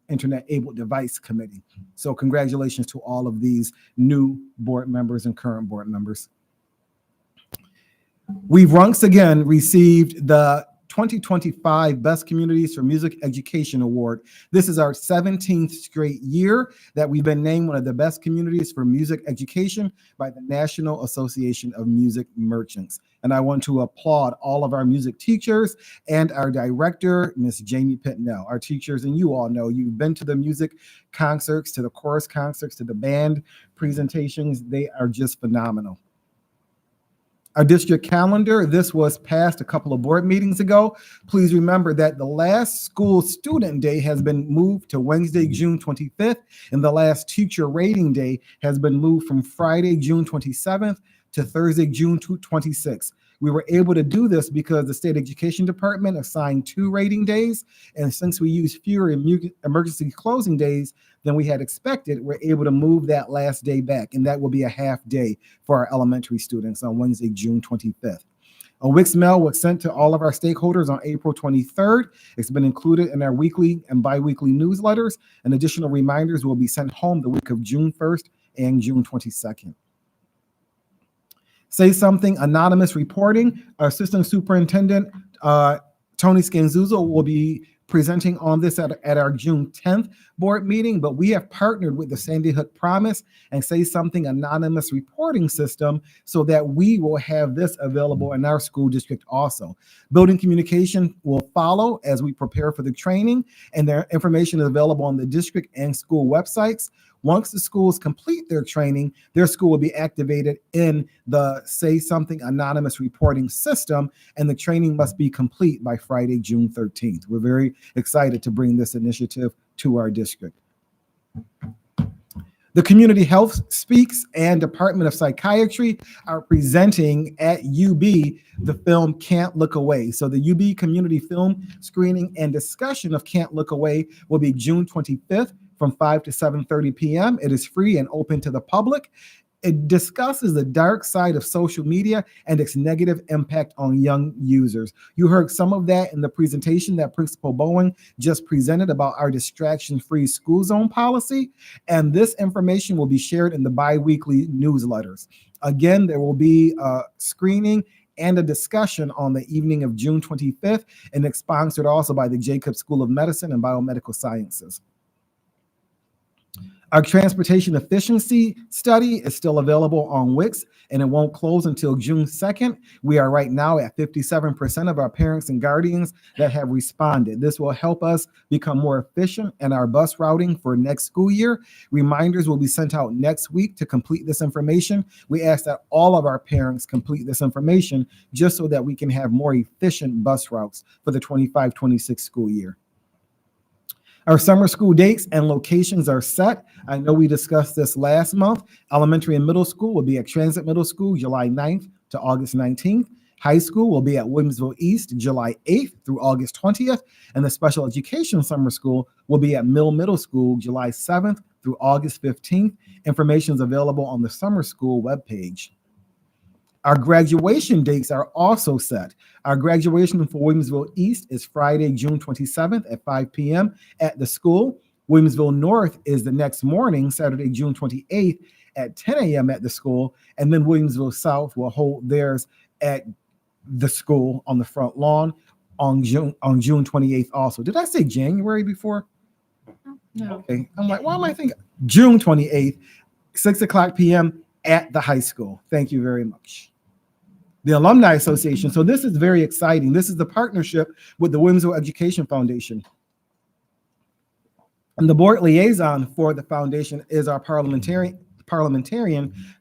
internet-able device committee. So congratulations to all of these new board members and current board members. We've once again received the 2025 Best Communities for Music Education Award. This is our 17th straight year that we've been named one of the best communities for music education by the National Association of Music Merchants. And I want to applaud all of our music teachers and our director, Miss Jamie Pitnell. Our teachers, and you all know, you've been to the music concerts, to the chorus concerts, to the band presentations. They are just phenomenal. Our district calendar, this was passed a couple of board meetings ago. Please remember that the last school student day has been moved to Wednesday, June 25th, and the last teacher rating day has been moved from Friday, June 27th to Thursday, June 26th. We were able to do this because the state education department assigned 2 rating days, and since we use fewer emergency closing days than we had expected, we're able to move that last day back, and that will be a half day for our elementary students on Wednesday, June 25th. A Wix mail was sent to all of our stakeholders on April 23rd. It's been included in our weekly and biweekly newsletters, and additional reminders will be sent home the week of June 1st and June 22nd. Say Something Anonymous reporting. Our Assistant Superintendent, Tony Scanzuzzo, will be presenting on this at our June 10th board meeting, but we have partnered with the Sandy Hook Promise and Say Something Anonymous reporting system so that we will have this available in our school district also. Building communication will follow as we prepare for the training, and their information is available on the district and school websites. Once the schools complete their training, their school will be activated in the Say Something Anonymous reporting system, and the training must be complete by Friday, June 13th. We're very excited to bring this initiative to our district. The Community Health Speaks and Department of Psychiatry are presenting at UB the film Can't Look Away. So the UB Community Film Screening and Discussion of Can't Look Away will be June 25th from 5 to 7:30 p.m. It is free and open to the public. It discusses the dark side of social media and its negative impact on young users. You heard some of that in the presentation that Principal Bowen just presented about our distraction-free school zone policy, and this information will be shared in the bi-weekly newsletters. Again, there will be a screening and a discussion on the evening of June 25th, and it's sponsored also by the Jacobs School of Medicine and Biomedical Sciences. Our transportation efficiency study is still available on Wix, and it won't close until June 2nd. We are right now at 57% of our parents and guardians that have responded. This will help us become more efficient in our bus routing for next school year. Reminders will be sent out next week to complete this information. We ask that all of our parents complete this information just so that we can have more efficient bus routes for the 25-26 school year. Our summer school dates and locations are set. I know we discussed this last month. Elementary and middle school will be at Transit Middle School, July 9th to August 19th. High school will be at Williamsville East, July 8th through August 20th. And the special education summer school will be at Mill Middle School, July 7th through August 15th. Information is available on the summer school webpage. Our graduation dates are also set. Our graduation for Williamsville East is Friday, June 27th at 5 p.m. at the school. Williamsville North is the next morning, Saturday, June 28th at 10 a.m. at the school. And then Williamsville South will hold theirs at the school on the front lawn on June 28th also. Did I say January before? No. Okay. I'm like, why am I thinking? June 28th, 6 o'clock p.m. at the high school. Thank you very much. The Alumni Association. So this is very exciting. This is the partnership with the Williamsville Education Foundation. And the board liaison for the foundation is our parliamentarian,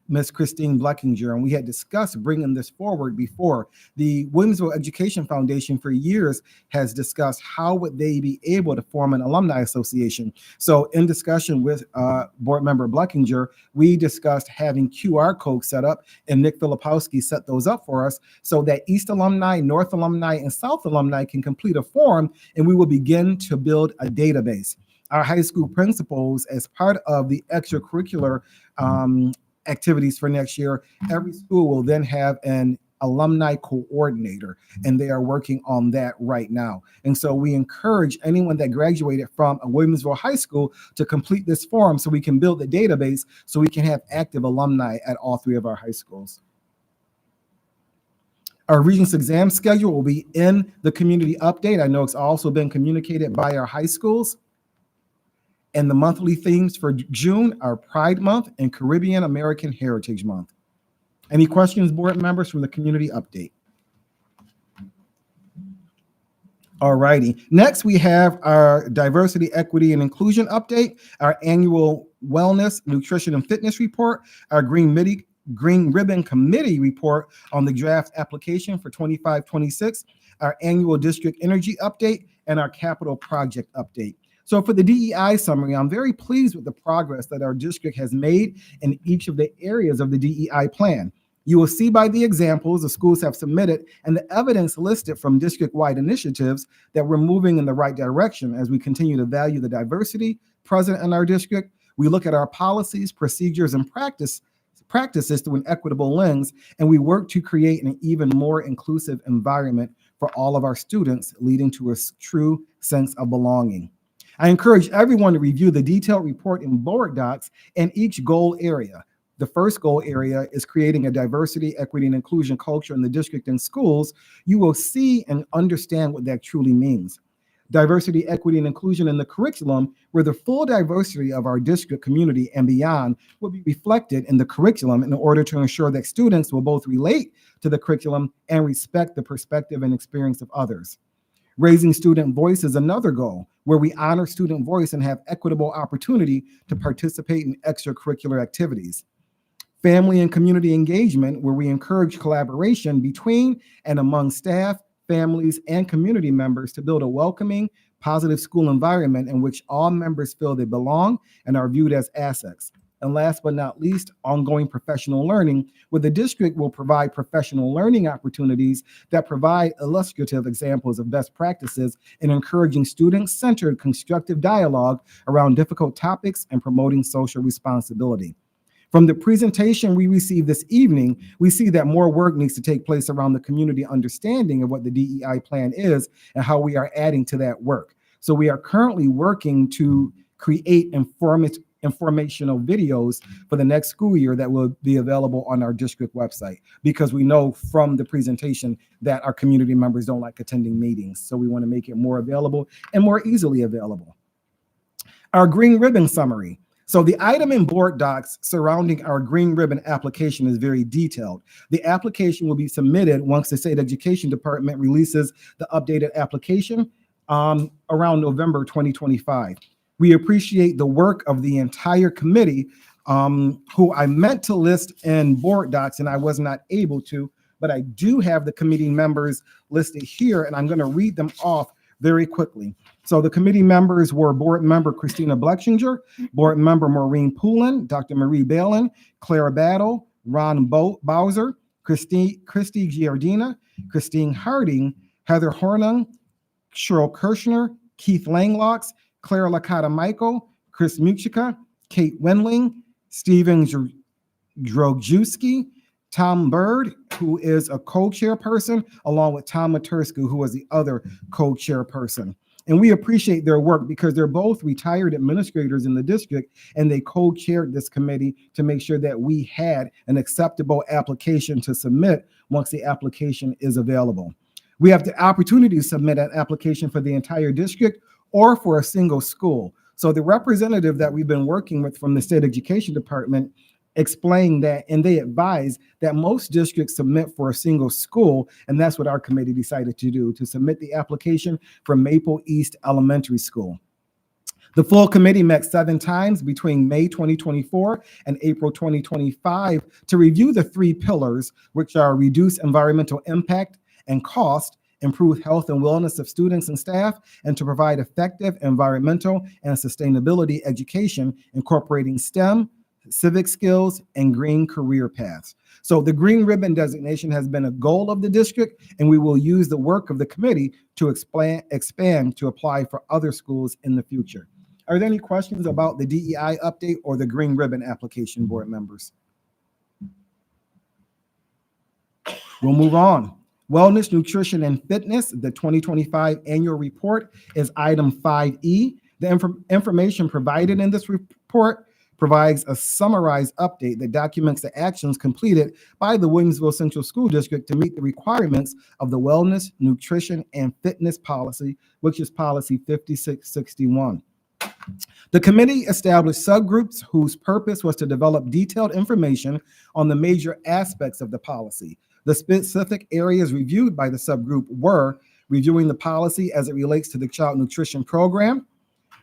Ms. Christine Bleckinger. And we had discussed bringing this forward before. The Williamsville Education Foundation for years has discussed how would they be able to form an alumni association. So in discussion with board member Bleckinger, we discussed having QR codes set up, and Nick Filipowski set those up for us so that East alumni, North alumni, and South alumni can complete a form, and we will begin to build a database. Our high school principals, as part of the extracurricular activities for next year, every school will then have an alumni coordinator, and they are working on that right now. And so we encourage anyone that graduated from a Williamsville high school to complete this form so we can build the database so we can have active alumni at all three of our high schools. Our Regents exam schedule will be in the community update. I know it's also been communicated by our high schools. And the monthly themes for June are Pride Month and Caribbean American Heritage Month. Any questions, board members, from the community update? All righty. Next, we have our Diversity, Equity, and Inclusion update, our annual Wellness, Nutrition, and Fitness report, our Green Ribbon Committee report on the draft application for 25-26, our annual district energy update, and our capital project update. So for the DEI summary, I'm very pleased with the progress that our district has made in each of the areas of the DEI plan. You will see by the examples the schools have submitted and the evidence listed from district-wide initiatives that we're moving in the right direction as we continue to value the diversity present in our district. We look at our policies, procedures, and practices through an equitable lens, and we work to create an even more inclusive environment for all of our students, leading to a true sense of belonging. I encourage everyone to review the detailed report in board docs and each goal area. The first goal area is creating a diversity, equity, and inclusion culture in the district and schools. You will see and understand what that truly means. Diversity, equity, and inclusion in the curriculum, where the full diversity of our district community and beyond will be reflected in the curriculum in order to ensure that students will both relate to the curriculum and respect the perspective and experience of others. Raising student voice is another goal, where we honor student voice and have equitable opportunity to participate in extracurricular activities. Family and community engagement, where we encourage collaboration between and among staff, families, and community members to build a welcoming, positive school environment in which all members feel they belong and are viewed as assets. And last but not least, ongoing professional learning, where the district will provide professional learning opportunities that provide illustrative examples of best practices in encouraging student-centered constructive dialogue around difficult topics and promoting social responsibility. From the presentation we received this evening, we see that more work needs to take place around the community understanding of what the DEI plan is and how we are adding to that work. So we are currently working to create informational videos for the next school year that will be available on our district website, because we know from the presentation that our community members don't like attending meetings. So we want to make it more available and more easily available. Our green ribbon summary. So the item in board docs surrounding our green ribbon application is very detailed. The application will be submitted once the state education department releases the updated application around November 2025. We appreciate the work of the entire committee, who I meant to list in board docs and I was not able to, but I do have the committee members listed here, and I'm going to read them off very quickly. So the committee members were board member Christina Blechinger, board member Maureen Poulin, Dr. Marie Balin, Clara Battle, Ron Bowser, Christy Giardina, Christine Harding, Heather Hornung, Cheryl Kirshner, Keith Langlocks, Clara Licata Michael, Chris Muchika, Kate Wendling, Stephen Drogewski, Tom Bird, who is a co-chairperson, along with Tom Matursky, who was the other co-chairperson. And we appreciate their work because they're both retired administrators in the district, and they co-chaired this committee to make sure that we had an acceptable application to submit once the application is available. We have the opportunity to submit an application for the entire district or for a single school. So the representative that we've been working with from the state education department explain that, and they advise that most districts submit for a single school, and that's what our committee decided to do, to submit the application for Maple East Elementary School. The full committee met 7 times between May 2024 and April 2025 to review the 3 pillars, which are reduce environmental impact and cost, improve health and wellness of students and staff, and to provide effective environmental and sustainability education incorporating STEM, civic skills, and green career paths. So the green ribbon designation has been a goal of the district, and we will use the work of the committee to expand to apply for other schools in the future. Are there any questions about the DEI update or the green ribbon application, board members? We'll move on. Wellness, Nutrition, and Fitness, the 2025 annual report is item 5E. The information provided in this report provides a summarized update that documents the actions completed by the Williamsville Central School District to meet the requirements of the Wellness, Nutrition, and Fitness Policy, which is Policy 5661. The committee established subgroups whose purpose was to develop detailed information on the major aspects of the policy. The specific areas reviewed by the subgroup were reviewing the policy as it relates to the child nutrition program,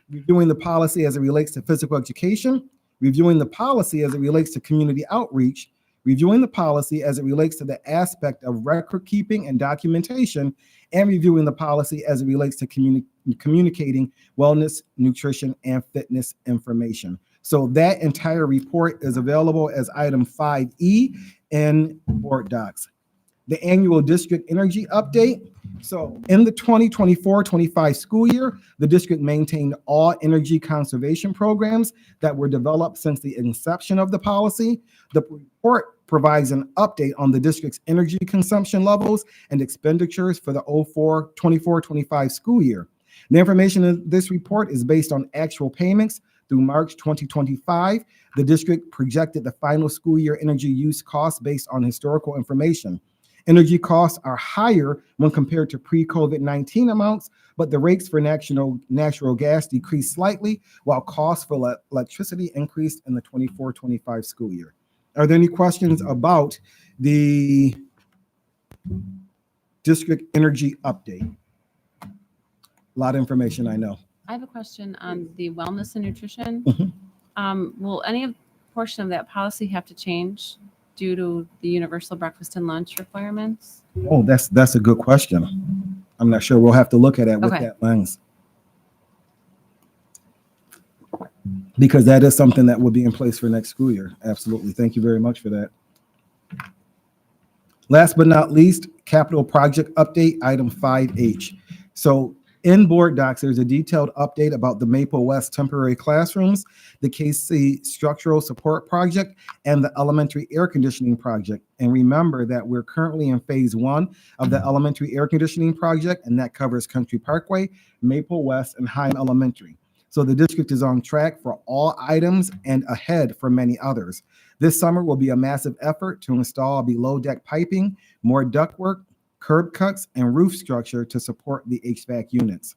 reviewing the policy as it relates to physical education, reviewing the policy as it relates to community outreach, reviewing the policy as it relates to the aspect of record keeping and documentation, and reviewing the policy as it relates to communicating wellness, nutrition, and fitness information. So that entire report is available as item 5E in board docs. The annual district energy update. So in the 2024-25 school year, the district maintained all energy conservation programs that were developed since the inception of the policy. The report provides an update on the district's energy consumption levels and expenditures for the 24-25 school year. The information in this report is based on actual payments through March 2025. The district projected the final school year energy use costs based on historical information. Energy costs are higher when compared to pre-COVID-19 amounts, but the rates for natural gas decreased slightly, while costs for electricity increased in the 24-25 school year. Are there any questions about the district energy update? A lot of information, I know. I have a question on the wellness and nutrition. Mhm. Will any portion of that policy have to change due to the universal breakfast and lunch requirements? Oh, that's a good question. I'm not sure. We'll have to look at it with Okay. that lens. Because that is something that will be in place for next school year. Absolutely. Thank you very much for that. Last but not least, capital project update, item 5H. So in board docs, there's a detailed update about the Maple West temporary classrooms, the KC structural support project, and the elementary air conditioning project. And remember that we're currently in phase 1 of the elementary air conditioning project, and that covers Country Parkway, Maple West, and Heim Elementary. So the district is on track for all items and ahead for many others. This summer will be a massive effort to install below deck piping, more ductwork, curb cuts, and roof structure to support the HVAC units.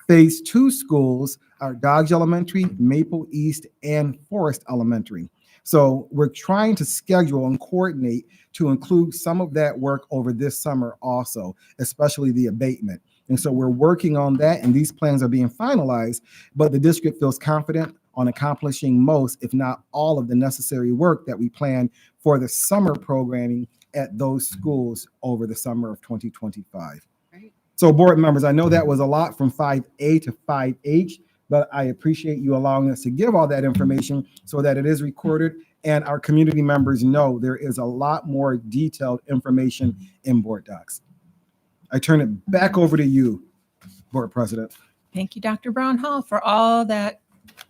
Phase 2 schools are Dodge Elementary, Maple East, and Forest Elementary. So we're trying to schedule and coordinate to include some of that work over this summer also, especially the abatement. And so we're working on that, and these plans are being finalized, but the district feels confident on accomplishing most, if not all, of the necessary work that we plan for the summer programming at those schools over the summer of 2025. Right. So board members, I know that was a lot from 5A to 5H, but I appreciate you allowing us to give all that information so that it is recorded and our community members know there is a lot more detailed information in board docs. I turn it back over to you, Board President. Thank you, Dr. Brown Hall, for all that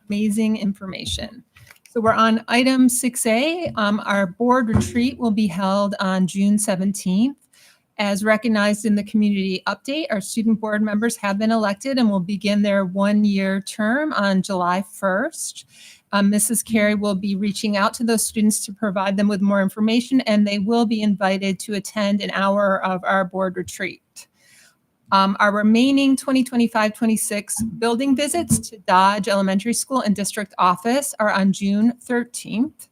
amazing information. So we're on item 6A. Our board retreat will be held on June 17th. As recognized in the community update, our student board members have been elected and will begin their one-year term on July 1st. Mrs. Carey will be reaching out to those students to provide them with more information, and they will be invited to attend an hour of our board retreat. Our remaining 2025-26 building visits to Dodge Elementary School and district office are on June 13th.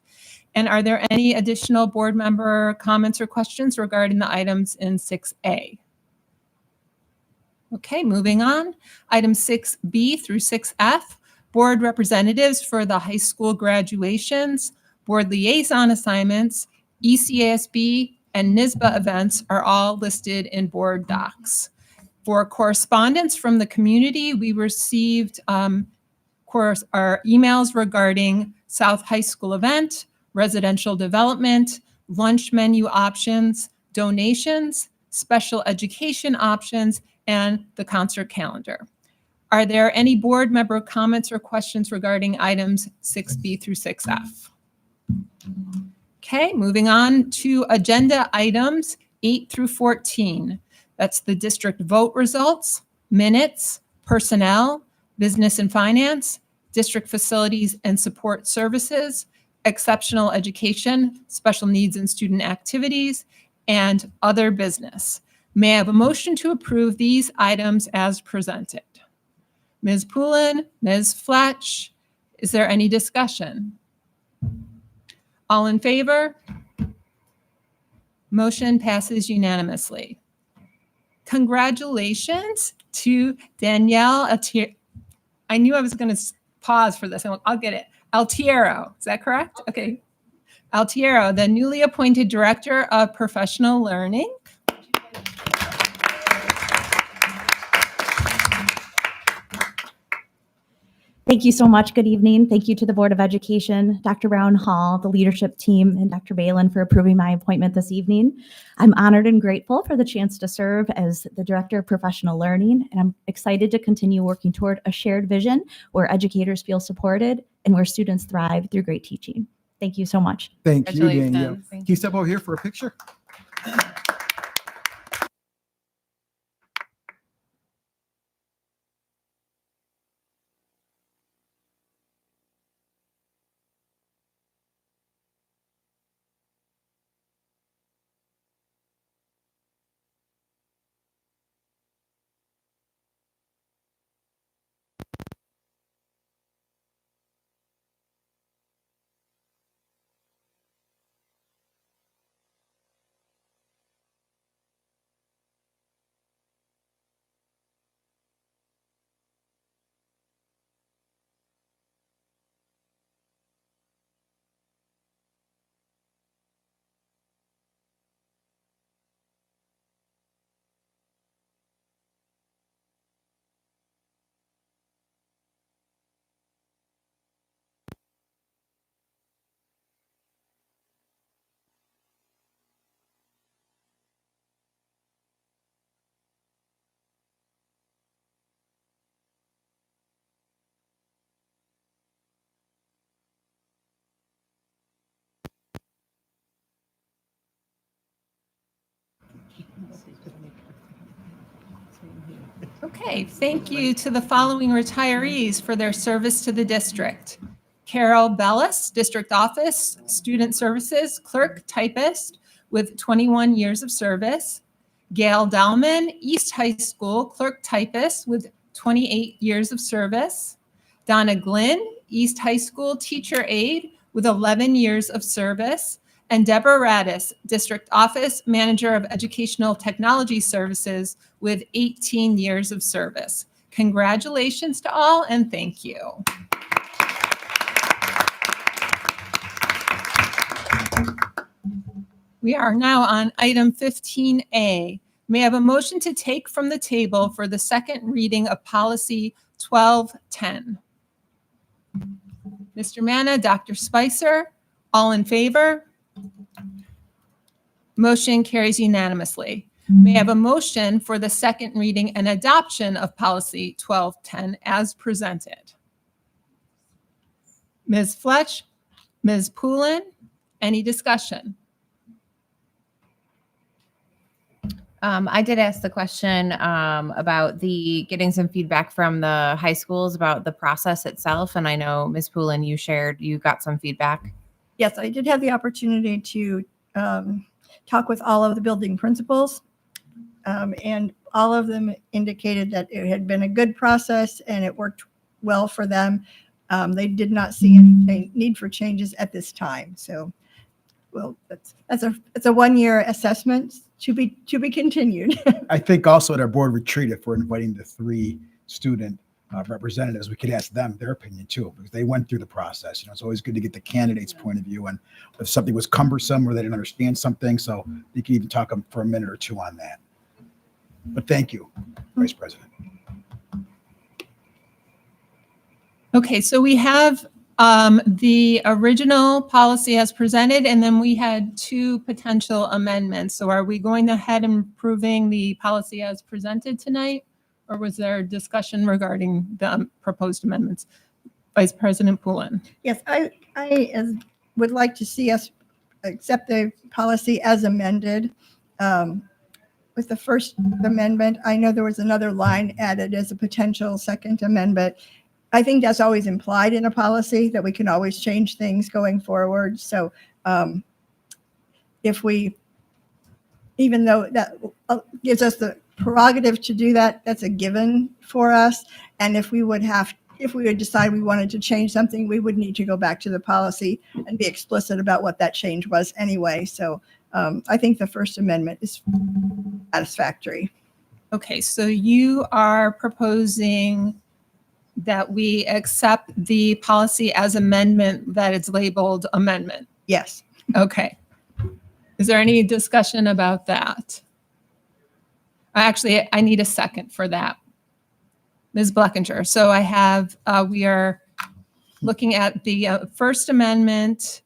And are there any additional board member comments or questions regarding the items in 6A? Okay, moving on. Item 6B through 6F, board representatives for the high school graduations, board liaison assignments, ECASB, and NISBA events are all listed in board docs. For correspondence from the community, we received our emails regarding South High School event, residential development, lunch menu options, donations, special education options, and the concert calendar. Are there any board member comments or questions regarding items 6B through 6F? Okay, moving on to agenda items 8 through 14. That's the district vote results, minutes, personnel, business and finance, district facilities and support services, exceptional education, special needs and student activities, and other business. May I have a motion to approve these items as presented? Ms. Poulin, Ms. Fletch, is there any discussion? All in favor? Motion passes unanimously. Congratulations to Danielle. I knew I was going to pause for this. I'll get it. Altiero, is that correct? Okay. Altiero, the newly appointed Director of Professional Learning. Thank you so much. Good evening. Thank you to the Board of Education, Dr. Brown Hall, the leadership team, and Dr. Balin for approving my appointment this evening. I'm honored and grateful for the chance to serve as the Director of Professional Learning, and I'm excited to continue working toward a shared vision where educators feel supported and where students thrive through great teaching. Thank you so much. Thank you, Danielle. Congratulations. Can you step over here for a picture? Okay, thank you to the following retirees for their service to the district. Carol Bellis, District Office, Student Services, Clerk Typist with 21 years of service. Gail Dalman, East High School, Clerk Typist with 28 years of service. Donna Glynn, East High School, Teacher Aide with 11 years of service. And Deborah Radis, District Office Manager of Educational Technology Services with 18 years of service. Congratulations to all and thank you. We are now on item 15A. May I have a motion to take from the table for the second reading of policy 1210? Mr. Manna, Dr. Spicer, all in favor? Motion carries unanimously. May I have a motion for the second reading and adoption of policy 1210 as presented? Ms. Fletch, Ms. Poulin, any discussion? I did ask the question about getting some feedback from the high schools about the process itself. And I know, Ms. Poulin, you got some feedback. Yes, I did have the opportunity to talk with all of the building principals, and all of them indicated that it had been a good process and it worked well for them. They did not see any need for changes at this time. So well, it's a 1-year assessment to be continued. I think also at our board retreat, if we're inviting the 3 student representatives, we could ask them their opinion too, because they went through the process. You know, it's always good to get the candidate's point of view, and if something was cumbersome or they didn't understand something, so you can even talk for a minute or 2 on that. But thank you, Vice President. Okay, so we have the original policy as presented, and then we had 2 potential amendments. So are we going ahead and approving the policy as presented tonight? Or was there discussion regarding the proposed amendments? Vice President Poulin. Yes, I would like to see us accept the policy as amended. With the first amendment, I know there was another line added as a potential second amendment. I think that's always implied in a policy, that we can always change things going forward. So if we, even though that gives us the prerogative to do that, that's a given for us. And if we would decide we wanted to change something, we would need to go back to the policy and be explicit about what that change was anyway. So I think the First Amendment is satisfactory. Okay, so you are proposing that we accept the policy as amendment, that it's labeled amendment? Yes. Okay. Is there any discussion about that? Actually, I need a second for that. Ms. Blackinger. So I have, we are looking at the First Amendment.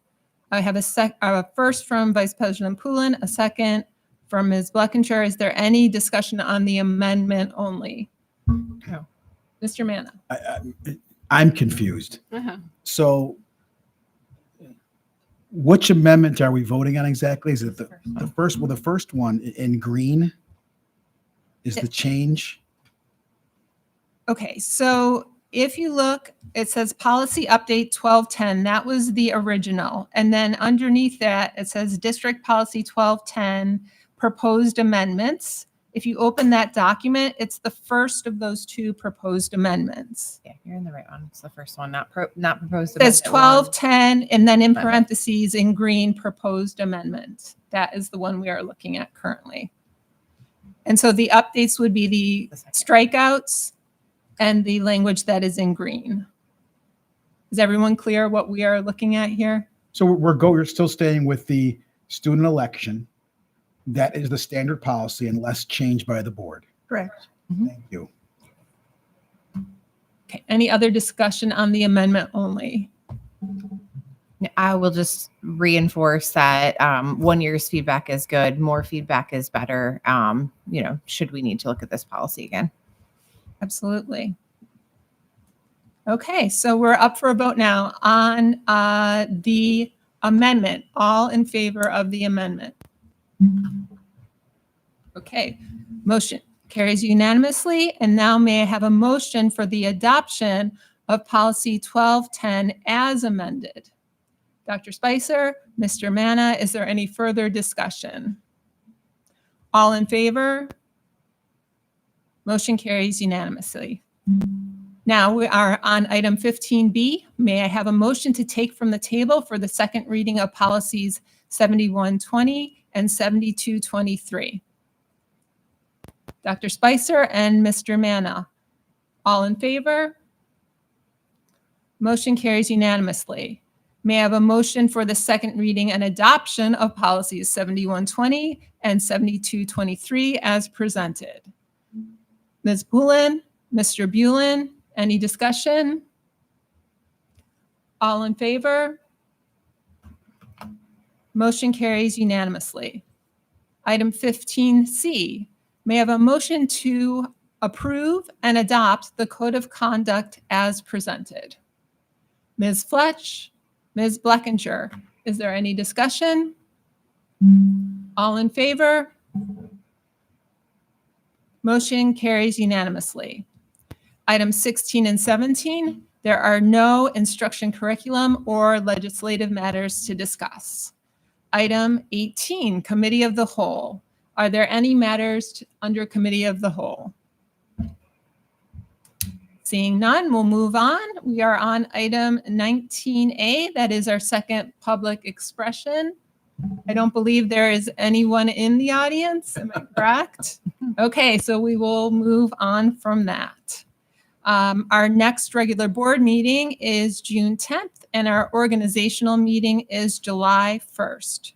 I have a first from Vice President Poulin, a second from Ms. Blackinger. Is there any discussion on the amendment only? No. Mr. Manna. I'm confused. Uh-huh. So which amendment are we voting on exactly? Is it the first? Well, the first one in green is the change. Okay, so if you look, it says policy update 1210. That was the original. And then underneath that, it says district policy 1210 proposed amendments. If you open that document, it's the first of those 2 proposed amendments. Yeah, you're in the right one. It's the first one, not proposed. It says amendment one. 1210 and then in Amendment. parentheses in green, proposed amendment. That is the one we are looking at currently. And so the updates would be the strikeouts and the language that is in green. Is everyone clear what we are looking at here? So we're still staying with the student election. That is the standard policy unless changed by the board. Correct. Thank you. Okay, any other discussion on the amendment only? I will just reinforce that 1 year's feedback is good. More feedback is better. Should we need to look at this policy again? Absolutely. Okay, so we're up for a vote now on the amendment. All in favor of the amendment? Okay, motion carries unanimously. And now may I have a motion for the adoption of policy 1210 as amended? Dr. Spicer, Mr. Manna, is there any further discussion? All in favor? Motion carries unanimously. Now we are on item 15B. May I have a motion to take from the table for the second reading of policies 7120 and 7223? Dr. Spicer and Mr. Manna, all in favor? Motion carries unanimously. May I have a motion for the second reading and adoption of policies 7120 and 7223 as presented? Ms. Poulin, Mr. Bulin, any discussion? All in favor? Motion carries unanimously. Item 15C, may I have a motion to approve and adopt the Code of Conduct as presented? Ms. Fletch, Ms. Blackinger, is there any discussion? All in favor? Motion carries unanimously. Items 16 and 17, there are no instruction curriculum or legislative matters to discuss. Item 18, Committee of the Whole. Are there any matters under Committee of the Whole? Seeing none, we'll move on. We are on item 19A. That is our second public expression. I don't believe there is anyone in the audience. Am I correct? Okay, so we will move on from that. Our next regular board meeting is June 10th, and our organizational meeting is July 1st.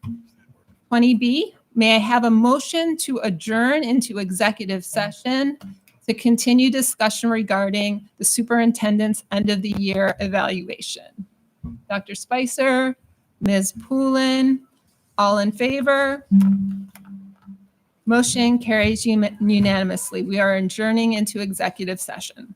20B, may I have a motion to adjourn into executive session to continue discussion regarding the superintendent's end of the year evaluation? Dr. Spicer, Ms. Poulin, all in favor? Motion carries unanimously. We are adjourning into executive session.